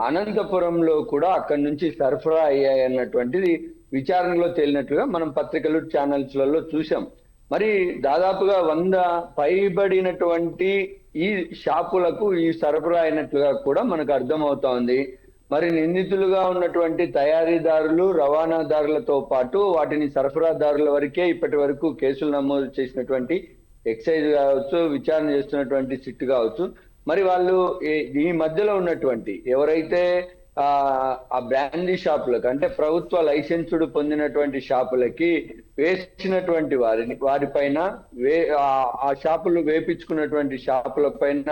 అనంతపురంలో కూడా అక్కడి నుంచి సరఫరా అయ్యాయి అన్నటువంటిది విచారణలో తేలినట్లుగా మనం పత్రికలు, ఛానల్స్లలో చూసాం. మరి దాదాపుగా 100 పైబడినటువంటి ఈ షాపులకు ఈ సరఫరా అయినట్లుగా కూడా మనకు అర్థమవుతా ఉంది. మరి నిందితులుగా ఉన్నటువంటి తయారీదారులు, రవాణాదారులతో పాటు వాటిని సరఫరాదారుల వరకే ఇప్పటి వరకు కేసులు నమోదు చేసినటువంటి ఎక్సైజ్ కావచ్చు, విచారణ చేస్తున్నటువంటి సిట్ కావచ్చు. మరి వాళ్ళు ఈ మధ్యలో ఉన్నటువంటి ఎవరైతే ఆ బ్రాండీ షాపులకు, అంటే ప్రభుత్వ లైసెన్సుడు పొందినటువంటి షాపులకి వేసినటువంటి వారిపైన ఆ షాపులు వేపించుకున్నటువంటి షాపుల పైన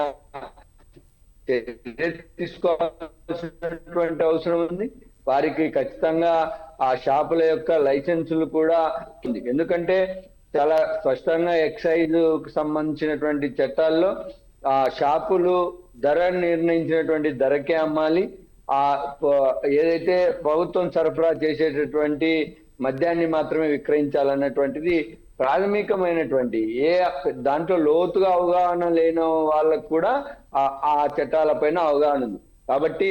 తీసుకోవాల్సినటువంటి అవసరం ఉంది. వారికి ఖచ్చితంగా ఆ షాపుల యొక్క లైసెన్సులు కూడా ఉంది. ఎందుకంటే చాలా స్పష్టంగా ఎక్సైజ్ కు సంబంధించినటువంటి చట్టాల్లో ఆ షాపులు ధర నిర్ణయించినటువంటి ధరకే అమ్మాలి. ఆ ఏదైతే ప్రభుత్వం సరఫరా చేసేటటువంటి మద్యాన్ని మాత్రమే విక్రయించాలన్నటువంటిది ప్రాథమికమైనటువంటి దాంట్లో లోతుగా అవగాహన లేని వాళ్ళకు కూడా ఆ చట్టాలపైన అవగాహన ఉంది. కాబట్టి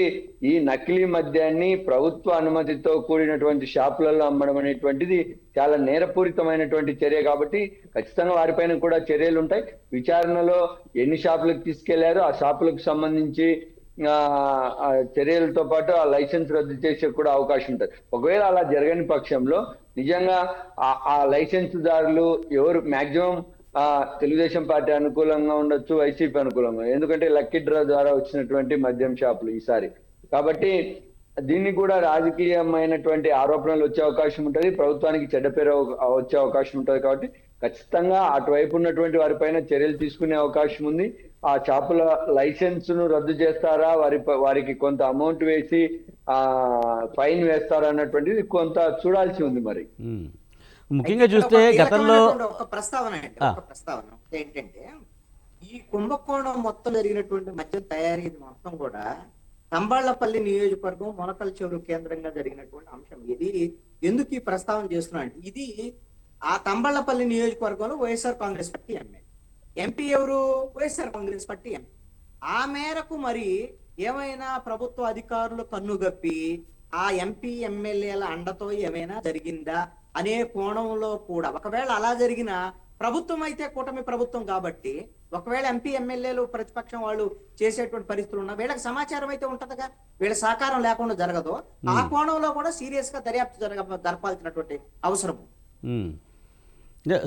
ఈ నకిలీ మద్యాన్ని ప్రభుత్వ అనుమతితో కూడినటువంటి షాపులలో అమ్మడం అనేటువంటిది చాలా నేరపూరితమైనటువంటి చర్య. కాబట్టి ఖచ్చితంగా వారిపైన కూడా చర్యలు ఉంటాయి. విచారణలో ఎన్ని షాపులకు తీసుకెళ్లారో ఆ షాపులకు సంబంధించి చర్యలతో పాటు ఆ లైసెన్స్ రద్దు చేసే కూడా అవకాశం ఉంటుంది. ఒకవేళ అలా జరగని పక్షంలో నిజంగా ఆ లైసెన్స్ దారులు ఎవరు మాక్సిమం తెలుగుదేశం పార్టీ అనుకూలంగా ఉండొచ్చు, వైసీపీ అనుకూలంగా, ఎందుకంటే లక్కీ డ్రా ద్వారా వచ్చినటువంటి మద్యం షాపులు ఈసారి. కాబట్టి దీన్ని కూడా రాజకీయమైనటువంటి ఆరోపణలు వచ్చే అవకాశం ఉంటుంది, ప్రభుత్వానికి చెడ్డ పేరు వచ్చే అవకాశం ఉంటుంది. కాబట్టి ఖచ్చితంగా అటువైపు ఉన్నటువంటి వారిపైన చర్యలు తీసుకునే అవకాశం ఉంది. ఆ షాపుల లైసెన్స్ ను రద్దు చేస్తారా, వారికి కొంత అమౌంట్ వేసి ఫైన్ వేస్తారా అన్నటువంటిది కొంత చూడాల్సి ఉంది. మరి ముఖ్యంగా చూస్తే గతంలో ఒక ప్రస్తావన ఏంటంటే, ఈ కుంభకోణం మొత్తం జరిగినటువంటి మద్యం తయారీ మొత్తం కూడా తంబాళ్లపల్లి నియోజకవర్గం మొలకల చెరువు కేంద్రంగా జరిగినటువంటి అంశం. ఇది ఎందుకు ఈ ప్రస్తావన చేస్తున్నాను అంటే, ఇది ఆ తంబాళ్లపల్లి నియోజకవర్గంలో వైఎస్ఆర్ కాంగ్రెస్ పార్టీ ఎంపీ ఎవరు? YSR Congress party MP. ఆ మేరకు మరి ఏమైనా ప్రభుత్వ అధికారులు కన్నుగప్పి ఆ ఎంపీ ఎమ్మెల్యేల అండతో ఏమైనా జరిగిందా అనే కోణంలో కూడా, ఒకవేళ అలా జరిగిన ప్రభుత్వం అయితే కూటమి ప్రభుత్వం కాబట్టి, ఒకవేళ ఎంపీ ఎమ్మెల్యేలు ప్రతిపక్షం వాళ్ళు చేసేటువంటి పరిస్థితులు ఉన్నా వీళ్ళకి సమాచారం అయితే ఉంటదిగా, వీళ్ళ సహకారం లేకుండా జరగదు. ఆ కోణంలో కూడా సీరియస్ గా దర్యాప్తు జరపాల్సినటువంటి అవసరం.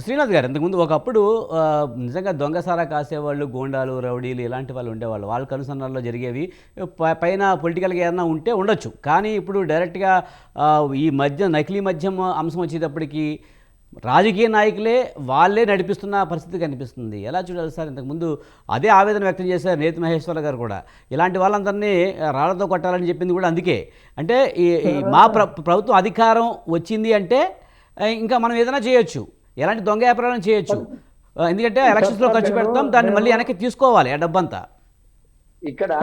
శ్రీనాథ్ గారు, ఇంతకుముందు ఒకప్పుడు నిజంగా దొంగసారా కాసేవాళ్ళు, గోండాలు, రౌడీలు ఇలాంటి వాళ్ళు ఉండేవాళ్ళు. వాళ్ళ కనుసన్నల్లో జరిగేవి. పైన పొలిటికల్గా ఏదైనా ఉంటే ఉండొచ్చు. కానీ ఇప్పుడు డైరెక్ట్గా ఈ నకిలీ మద్యం అంశం వచ్చేటప్పటికి రాజకీయ నాయకులే వాళ్ళే నడిపిస్తున్న పరిస్థితి కనిపిస్తుంది. ఎలా చూడాలి సార్? ఇంతకుముందు అదే ఆవేదన వ్యక్తం చేశారు నేతి మహేశ్వర గారు కూడా. ఇలాంటి వాళ్ళందరినీ రాళ్లతో కొట్టాలని చెప్పింది కూడా అందుకే. అంటే మా ప్రభుత్వం అధికారం వచ్చింది అంటే ఇంకా మనం ఏదైనా చేయొచ్చు, ఎలాంటి దొంగ వ్యాపారాలను చేయొచ్చు. ఎందుకంటే ఎలక్షన్స్లో ఖర్చు పెడతాం, దాన్ని మళ్ళీ వెనక్కి తీసుకోవాలి ఆ డబ్బంతా. ఇక్కడ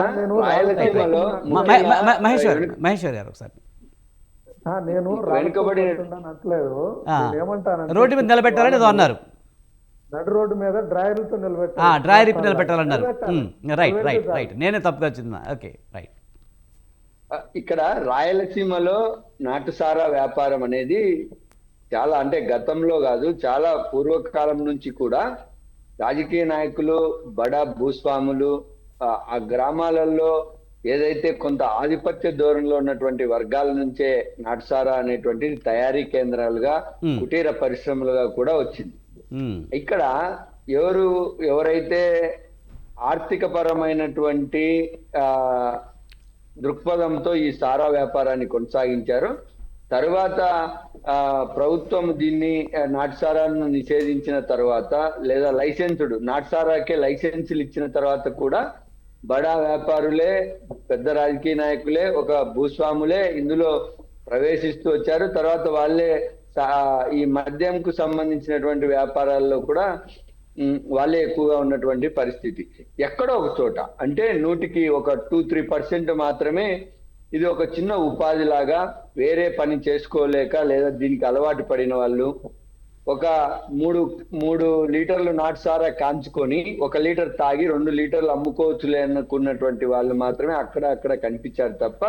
మహేశ్వర్ గారు ఒకసారి నేను రోడ్డు మీద నిలబెట్టాలని ఏదో అన్నారు. నడు రోడ్డు మీద డ్రైవర్లతో నిలబెట్టాలి, డ్రైవర్ ఇప్పి నిలబెట్టాలన్నారు. రైట్ రైట్ రైట్ నేనే తప్పుగా వచ్చిందా? Okay right. ఇక్కడ రాయలసీమలో నాటుసారా వ్యాపారం అనేది చాలా, అంటే గతంలో కాదు, చాలా పూర్వకాలం నుంచి కూడా రాజకీయ నాయకులు, బడా భూస్వాములు ఆ గ్రామాలలో ఏదైతే కొంత ఆధిపత్య ధోరణిలో ఉన్నటువంటి వర్గాల నుంచే నాటుసారా అనేటువంటిది తయారీ కేంద్రాలుగా, కుటీర పరిశ్రమలుగా కూడా వచ్చింది. ఇక్కడ ఎవరైతే ఆర్థిక పరమైనటువంటి దృక్పథంతో ఈ సారా వ్యాపారాన్ని కొనసాగించారో, తరువాత ప్రభుత్వం దీన్ని నాటుసారాను నిషేధించిన తర్వాత, లేదా నాటుసారాకే లైసెన్సులు ఇచ్చిన తర్వాత కూడా బడా వ్యాపారులే, పెద్ద రాజకీయ నాయకులే, ఒక భూస్వాములే ఇందులో ప్రవేశిస్తూ వచ్చారు. తర్వాత వాళ్ళే ఈ మద్యంకు సంబంధించినటువంటి వ్యాపారాల్లో కూడా వాళ్ళే ఎక్కువగా ఉన్నటువంటి పరిస్థితి. ఎక్కడో ఒక చోట, అంటే 100కి ఒక 2-3% మాత్రమే ఇది ఒక చిన్న ఉపాధి లాగా, వేరే పని చేసుకోలేక లేదా దీనికి అలవాటు పడిన వాళ్ళు ఒక 3 లీటర్లు నాటుసారా కాంచుకొని 1 లీటర్ తాగి 2 లీటర్లు అమ్ముకోవచ్చులే అనుకున్నటువంటి వాళ్ళు మాత్రమే అక్కడ కనిపించారు తప్ప,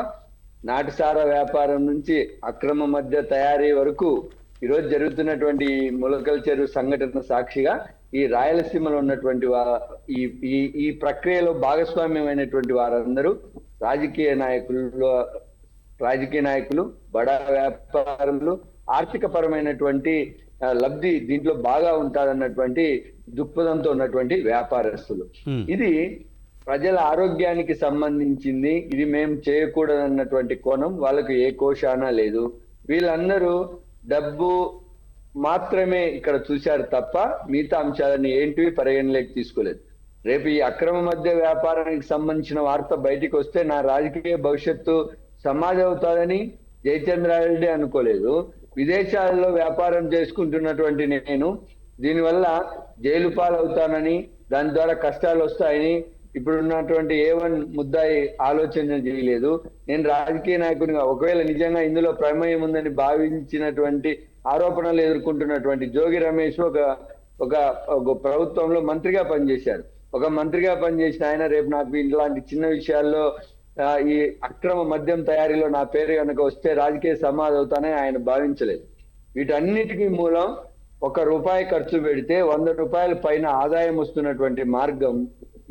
నాటుసారా వ్యాపారం నుంచి అక్రమ మద్య తయారీ వరకు ఈరోజు జరుగుతున్నటువంటి ములకల చెరువు సంఘటన సాక్షిగా ఈ రాయలసీమలో ఉన్నటువంటి ఈ ప్రక్రియలో భాగస్వామ్యమైనటువంటి వారందరూ రాజకీయ నాయకులు, బడా వ్యాపారులు, ఆర్థిక పరమైనటువంటి లబ్ధి దీంట్లో బాగా ఉంటాదన్నటువంటి దృక్పథంతో ఉన్నటువంటి వ్యాపారస్తులు. ఇది ప్రజల ఆరోగ్యానికి సంబంధించింది, ఇది మేము చేయకూడదన్నటువంటి కోణం వాళ్ళకు ఏ కోశానా లేదు. వీళ్ళందరూ డబ్బు మాత్రమే ఇక్కడ చూశారు తప్ప మిగతా అంశాలని ఏంటివి పరిగణలోకి తీసుకోలేదు. రేపు ఈ అక్రమ మద్య వ్యాపారానికి సంబంధించిన వార్త బయటికి వస్తే నా రాజకీయ భవిష్యత్తు సమాధి అవుతాదని జయచంద్రారెడ్డి అనుకోలేదు. విదేశాల్లో వ్యాపారం చేసుకుంటున్నటువంటి నేను దీనివల్ల జైలు పాలవుతానని, దాని ద్వారా కష్టాలు వస్తాయని ఇప్పుడున్నటువంటి A1 ముద్దాయి ఆలోచన చేయలేదు. నేను రాజకీయ నాయకునిగా ఒకవేళ నిజంగా ఇందులో ప్రమేయం ఉందని భావించినటువంటి ఆరోపణలు ఎదుర్కొంటున్నటువంటి జోగి రమేష్ ఒక ప్రభుత్వంలో మంత్రిగా పనిచేశారు. ఒక మంత్రిగా పనిచేసిన ఆయన రేపు నాకు ఇలాంటి చిన్న విషయాల్లో ఈ అక్రమ మద్యం తయారీలో నా పేరు కనుక వస్తే రాజకీయ సమాధి అవుతానని ఆయన భావించలేదు. వీటన్నిటికీ మూలం ₹1 ఖర్చు పెడితే ₹100 పైన ఆదాయం వస్తున్నటువంటి మార్గం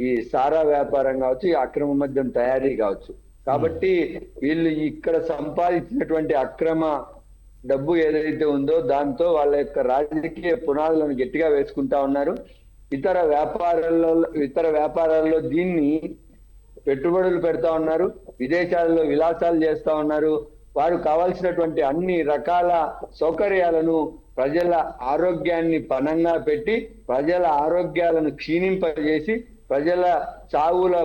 ఈ సారా వ్యాపారం కావచ్చు, ఈ అక్రమ మద్యం తయారీ కావచ్చు. కాబట్టి వీళ్ళు ఇక్కడ సంపాదించినటువంటి అక్రమ డబ్బు ఏదైతే ఉందో దాంతో వాళ్ళ యొక్క రాజకీయ పునాదులను గట్టిగా వేసుకుంటా ఉన్నారు. ఇతర వ్యాపారాల్లో దీన్ని పెట్టుబడులు పెడతా ఉన్నారు, విదేశాలలో విలాసాలు చేస్తా ఉన్నారు. వారు కావాల్సినటువంటి అన్ని రకాల సౌకర్యాలను ప్రజల ఆరోగ్యాన్ని పణంగా పెట్టి ప్రజల ఆరోగ్యాలను క్షీణింపజేసి ప్రజల చావుల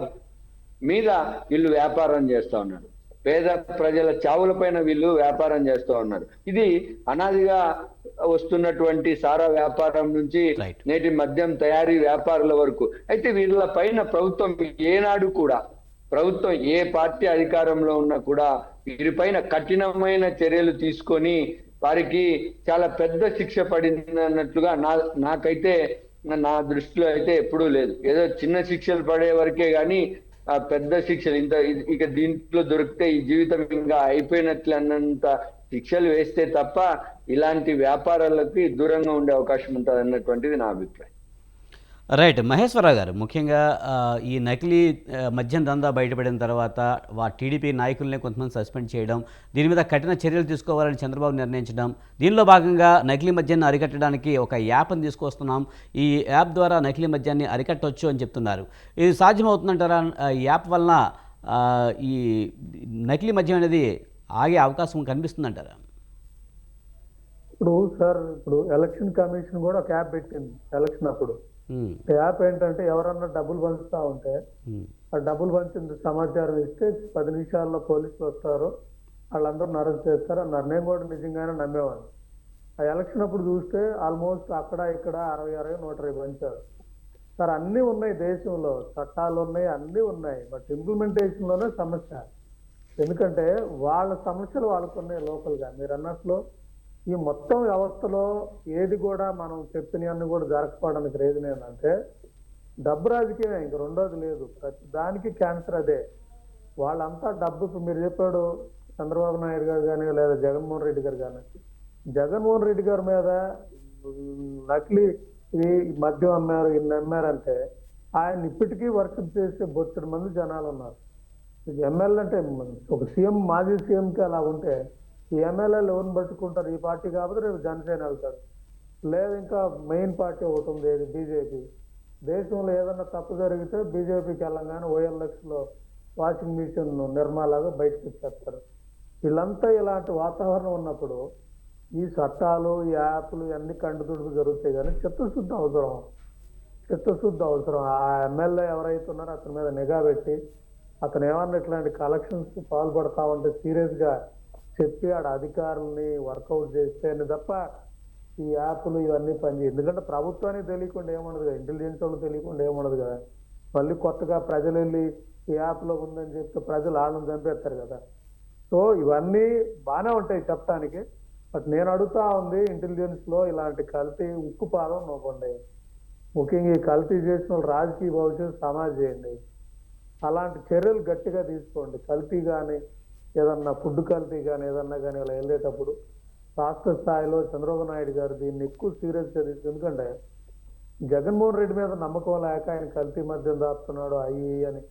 మీద వీళ్ళు వ్యాపారం చేస్తా ఉన్నారు. పేద ప్రజల చావుల పైన వీళ్ళు వ్యాపారం చేస్తూ ఉన్నారు. ఇది అనాదిగా వస్తున్నటువంటి సారా వ్యాపారం నుంచి నేటి మద్యం తయారీ వ్యాపారుల వరకు. అయితే వీళ్ళ పైన ప్రభుత్వం ఏ పార్టీ అధికారంలో ఉన్నా కూడా వీరిపైన కఠినమైన చర్యలు తీసుకొని వారికి చాలా పెద్ద శిక్ష పడినట్లుగా నాకైతే నా దృష్టిలో అయితే ఎప్పుడూ లేదు. ఏదో చిన్న శిక్షలు పడే వరకే గాని ఆ పెద్ద శిక్షలు ఇక దీంట్లో దొరికితే ఈ జీవితం ఇంకా అయిపోయినట్లు అన్నంత శిక్షలు వేస్తే తప్ప ఇలాంటి వ్యాపారాలకి దూరంగా ఉండే అవకాశం ఉంటుంది అన్నటువంటిది నా అభిప్రాయం. రైట్. మహేశ్వరరావు గారు, ముఖ్యంగా ఈ నకిలీ మద్యం దందా బయటపడిన తర్వాత టీడీపీ నాయకులనే కొంతమంది సస్పెండ్ చేయడం, దీని మీద కఠిన చర్యలు తీసుకోవాలని చంద్రబాబు నిర్ణయించడం, దీనిలో భాగంగా నకిలీ మద్యాన్ని అరికట్టడానికి ఒక యాప్ని తీసుకొస్తున్నాం, ఈ యాప్ ద్వారా నకిలీ మద్యాన్ని అరికట్టవచ్చు అని చెప్తున్నారు. ఇది సాధ్యమవుతుందంటారా? ఈ యాప్ వలన ఈ నకిలీ మద్యం అనేది ఆగే అవకాశం కనిపిస్తుందంటారా? ఇప్పుడు ఎలక్షన్ కమిషన్ కూడా ఒక యాప్ పెట్టింది ఎలక్షన్ అప్పుడు. యాప్ ఏంటంటే ఎవరన్నా డబ్బులు పంచుతా ఉంటే ఆ డబ్బులు పంచింది సమాచారం ఇస్తే 10 నిమిషాల్లో పోలీసులు వస్తారు, వాళ్ళందరూ అరెస్ట్ చేస్తారు అన్నారు. నేను కూడా నిజంగానే నమ్మేవాడిని. ఆ ఎలక్షన్ అప్పుడు చూస్తే ఆల్మోస్ట్ అక్కడ ఇక్కడ 60, 120 పంచారు. సార్ అన్నీ ఉన్నాయి, దేశంలో చట్టాలు ఉన్నాయి, అన్నీ ఉన్నాయి, బట్ ఇంప్లిమెంటేషన్ లోనే సమస్య. ఎందుకంటే వాళ్ళ సమస్యలు వాళ్ళకున్నాయి లోకల్గా. మీరు అన్నట్లు ఈ మొత్తం వ్యవస్థలో ఏది కూడా మనం చెప్పినవన్నీ కూడా జరగకపోవడానికి రీజన్ ఏంటంటే డబ్బు రాజకీయమే, ఇంక రెండోది లేదు. ప్రతి దానికి క్యాన్సర్ అదే. వాళ్ళంతా డబ్బు. ఇప్పుడు మీరు చెప్పాడు చంద్రబాబు నాయుడు గారు కానీ లేదా జగన్మోహన్ రెడ్డి గారు కానీ, జగన్మోహన్ రెడ్డి గారి మీద నకిలీ ఈ మద్యం అమ్మారు, ఇన్ని అమ్మారంటే ఆయన ఇప్పటికీ వర్షిప్ చేసే బొచ్చడి మంది జనాలు ఉన్నారు. ఎమ్మెల్యే అంటే ఒక సీఎం, మాజీ సీఎంకి అలా ఉంటే ఈ ఎమ్మెల్యేలు ఎవరిని పట్టుకుంటారు? ఈ పార్టీ కాకపోతే రేపు జనసేన వెళ్తారు, లేదు ఇంకా మెయిన్ పార్టీ ఒకటి ఉంది, ఏది బీజేపీ. దేశంలో ఏదన్నా తప్పు జరిగితే బీజేపీకి వెళ్ళంగానే OLXలో వాషింగ్ మిషన్ నిర్మాలాగా బయటకు వచ్చేస్తారు. వీళ్ళంతా ఇలాంటి వాతావరణం ఉన్నప్పుడు ఈ చట్టాలు, ఈ యాప్లు ఇవన్నీ కండుతుడుపు జరుగుతాయి. కానీ చిత్తశుద్ధి అవసరం. ఆ ఎమ్మెల్యే ఎవరైతే ఉన్నారో అతని మీద నిఘా పెట్టి అతను ఏమన్నా ఇట్లాంటి కలెక్షన్స్ పాల్పడతా ఉంటే సీరియస్గా చెప్పి ఆడ అధికారుల్ని వర్కౌట్ చేస్తేనే తప్ప ఈ యాప్లు ఇవన్నీ పనిచేయదు. ఎందుకంటే ప్రభుత్వానికి తెలియకుండా ఏముండదు కదా, ఇంటెలిజెన్స్ వాళ్ళకి తెలియకుండా ఏముండదు కదా. మళ్ళీ కొత్తగా ప్రజలు వెళ్ళి ఈ యాప్లో ఉందని చెప్తే ప్రజలు ఆళ్ళని చంపేస్తారు కదా. సో ఇవన్నీ బాగానే ఉంటాయి చెప్పడానికి, బట్ నేను అడుగుతా ఉంది ఇంటెలిజెన్స్లో ఇలాంటి కల్తీ ఉక్కుపాదం నోపండి. ముఖ్యంగా ఈ కల్తీ చేసిన వాళ్ళు రాజకీయ భవిష్యత్తు సమాజ్ చేయండి. అలాంటి చర్యలు గట్టిగా తీసుకోండి. కల్తీ కానీ ఏదన్నా ఫుడ్ కల్తీ కానీ ఏదన్నా కానీ ఇలా వెళ్ళేటప్పుడు రాష్ట్ర స్థాయిలో చంద్రబాబు నాయుడు గారు దీన్ని ఎక్కువ సీరియస్గా తీసుకు. ఎందుకంటే జగన్మోహన్ రెడ్డి మీద నమ్మకం లేక ఆయన కల్తీ మద్యం దాస్తున్నాడు అని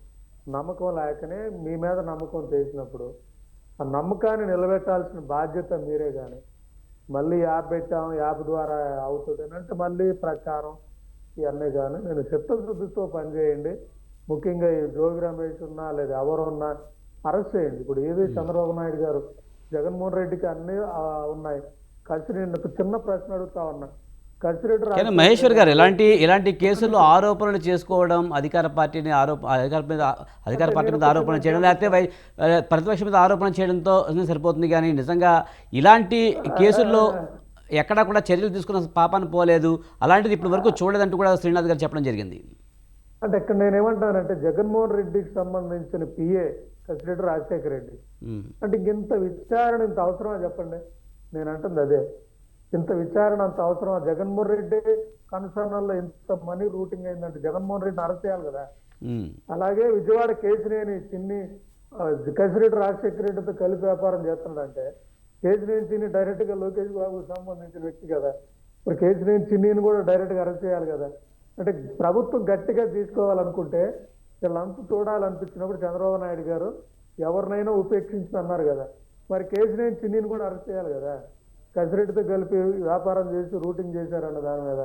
నమ్మకం లేకనే మీ మీద నమ్మకం చేసినప్పుడు ఆ నమ్మకాన్ని నిలబెట్టాల్సిన బాధ్యత మీరే. కానీ మళ్ళీ యాప్ పెట్టాము, యాప్ ద్వారా అవుతుంది అని అంటే మళ్ళీ ప్రచారం ఇవన్నీ. కానీ నేను చిత్తశుద్ధితో పనిచేయండి. ముఖ్యంగా ఈ జోగి రమేష్ ఉన్నా లేదా ఎవరున్నా అరెస్ట్ చేయండి. ఇప్పుడు ఏది చంద్రబాబు నాయుడు గారు జగన్మోహన్ రెడ్డికి అన్నీ ఉన్నాయి కలిసి. నేను ఒక చిన్న ప్రశ్న అడుగుతా ఉన్నా, కసిరెడ్డి కానీ రాజశేఖర మహేశ్వర్ గారు రెడ్డి ఇలాంటి కేసుల్లో ఆరోపణలు చేసుకోవడం అధికార పార్టీ మీద ఆరోపణ చేయడం లేకపోతే ప్రతిపక్షం మీద ఆరోపణ చేయడంతో సరిపోతుంది. కానీ నిజంగా ఇలాంటి కేసుల్లో ఎక్కడా కూడా చర్యలు తీసుకున్న పాపాన్ని పోలేదు, అలాంటిది ఇప్పటి వరకు చూడలేదంటూ కూడా శ్రీనాథ్ గారు చెప్పడం జరిగింది. అంటే ఇక్కడ నేనేమంటానంటే జగన్మోహన్ రెడ్డికి సంబంధించిన పిఏ కసిరెడ్డి రాజశేఖర రెడ్డి ఉమ్. అంటే ఇంత విచారణ ఇంత అవసరమా చెప్పండి? నేను అంటుంది అదే, ఇంత విచారణ అంత అవసరమా? జగన్మోహన్ రెడ్డి కన్సర్నల్లో ఇంత మనీ రూటింగ్ అయిందంటే జగన్మోహన్ రెడ్డిని అరెస్ట్ చేయాలి కదా. ఉమ్. అలాగే విజయవాడ కేసునేని చిన్ని కసిరెడ్డి రాజశేఖర రెడ్డితో కలిపి వ్యాపారం చేస్తున్నాడంటే కేసునేని చిన్ని డైరెక్ట్ గా లోకేష్ బాబుకు సంబంధించిన వ్యక్తి కదా. మరి కేసునేని చిన్నిని కూడా డైరెక్ట్ గా అరెస్ట్ చేయాలి కదా. అంటే ప్రభుత్వం గట్టిగా తీసుకోవాలనుకుంటే వీళ్ళంతా చూడాలనిపించినప్పుడు చంద్రబాబు నాయుడు గారు ఎవరినైనా ఉపేక్షించి అన్నారు కదా. మరి కేసునేని చిన్నిని కూడా అరెస్ట్ చేయాలి కదా. కసిరెడ్డితో కలిపి వ్యాపారం చేసి రూటింగ్ చేశారన్న దాని మీద.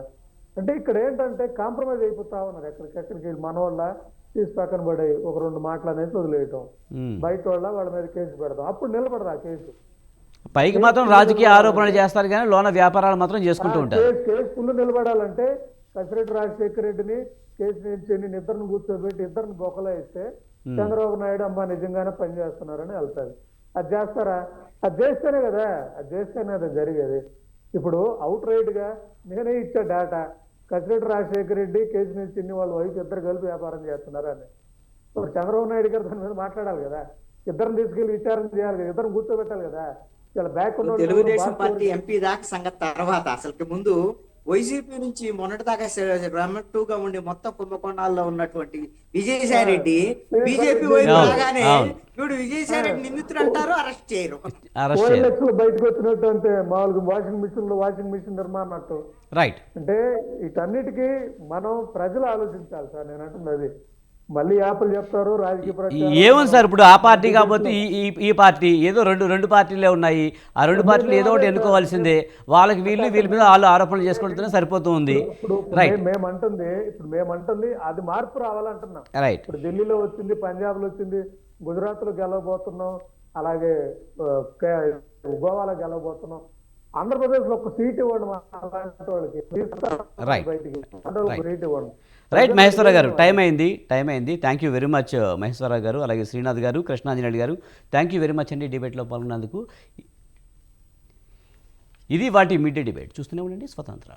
అంటే ఇక్కడ ఏంటంటే కాంప్రమైజ్ అయిపోతా ఉన్నారు. ఎక్కడికి మనోళ్ళ తీసి పక్కన పడే ఒక రెండు మాటలు అనేది వదిలేయటం, ఉమ్. బయట వాళ్ళ మీద కేసు పెడతాం, అప్పుడు నిలబడదు ఆ కేసు. పైకి మాత్రం రాజకీయ ఆరోపణలు చేస్తారు కానీ లోన వ్యాపారాలు మాత్రం చేసుకుంటూ ఉంటారు. కేసు ఫుల్ నిలబడాలంటే కసిరెడ్డి రాజశేఖర రెడ్డిని కేసునేని చిన్నిని ఇద్దరిని కూర్చోబెట్టి ఇద్దరిని బొక్కలో ఇస్తే చంద్రబాబు నాయుడు అమ్మ నిజంగానే పనిచేస్తున్నారని వెళ్తారు. అది చేస్తారా? అది చేస్తేనే కదా, అది చేస్తేనే అది జరిగేది. ఇప్పుడు అవుట్ రైట్ గా నేనే ఇచ్చా డేటా, కసిరెడ్డి రాజశేఖర రెడ్డి కేసునేని చిన్ని వాళ్ళ వైపు ఇద్దరు కలిపి వ్యాపారం చేస్తున్నారు అని. ఇప్పుడు చంద్రబాబు నాయుడు గారు దాని మీద మాట్లాడాలి కదా, ఇద్దరిని తీసుకెళ్లి విచారణ చేయాలి కదా, ఇద్దరిని కూర్చోబెట్టాలి కదా. ఇలా బ్యాక్ తెలుగుదేశం పార్టీ ఎంపీ దాకా సంగతి తర్వాత అసలుకి ముందు వైసీపీ నుంచి మొన్నటిదాకా రమట్టుగా ఉండి మొత్తం కుంభకోణాల్లో ఉన్నటువంటి విజయసాయి రెడ్డి బీజేపీ వైపు అవును, రాగానే అవును. ఇప్పుడు విజయసాయి రెడ్డి నిందితుడు అంటారు, అరెస్ట్ చేయరు. అరెస్ట్ 4 లక్షలు బయటకు వచ్చినట్టు అంతే. మామూలుగా వాషింగ్ మిషన్ నిర్మాణట్టు. రైట్. అంటే వీటన్నిటికీ మనం ప్రజలు ఆలోచించాలి సార్. నేను అంటుంది అది. మళ్ళీ యాపలు చెప్తారు రాజకీయ ప్రచారం. ఏముంది సార్, ఇప్పుడు ఆ పార్టీ కాకపోతే ఈ పార్టీ ఏదో రెండు పార్టీలే ఉన్నాయి. ఆ రెండు పార్టీలు ఏదో ఒకటి ఎన్నుకోవాల్సిందే. వాళ్ళకి వీళ్ళ మీద వాళ్ళు ఆరోపణలు చేసుకుంటూనే సరిపోతూ ఉంది. ఇప్పుడు రైట్. మేమంటుంది అది మార్పు రావాలంటున్నాం. రైట్. ఇప్పుడు ఢిల్లీలో వచ్చింది, పంజాబ్ లో వచ్చింది, గుజరాత్ లో గెలవబోతున్నాం, అలాగే గోవాలో గెలవబోతున్నాం. ఆంధ్రప్రదేశ్ లో ఒక సీట్ ఇవ్వండి అలాంటి వాళ్ళకి. రైట్. బయటికి అందరూ ఒక సీట్ ఇవ్వండి. రైట్ మహేశ్వరరావు గారు, టైం అయింది. Thank you very much Maheshwararao గారు, అలాగే శ్రీనాథ్ గారు, కృష్ణాంజనేయులు గారు, థ్యాంక్ యూ వెరీ మచ్ అండి డిబేట్లో పాల్గొన్నందుకు. ఇది వాటి మీడియా డిబేట్. చూస్తూనే ఉండండి స్వతంత్ర.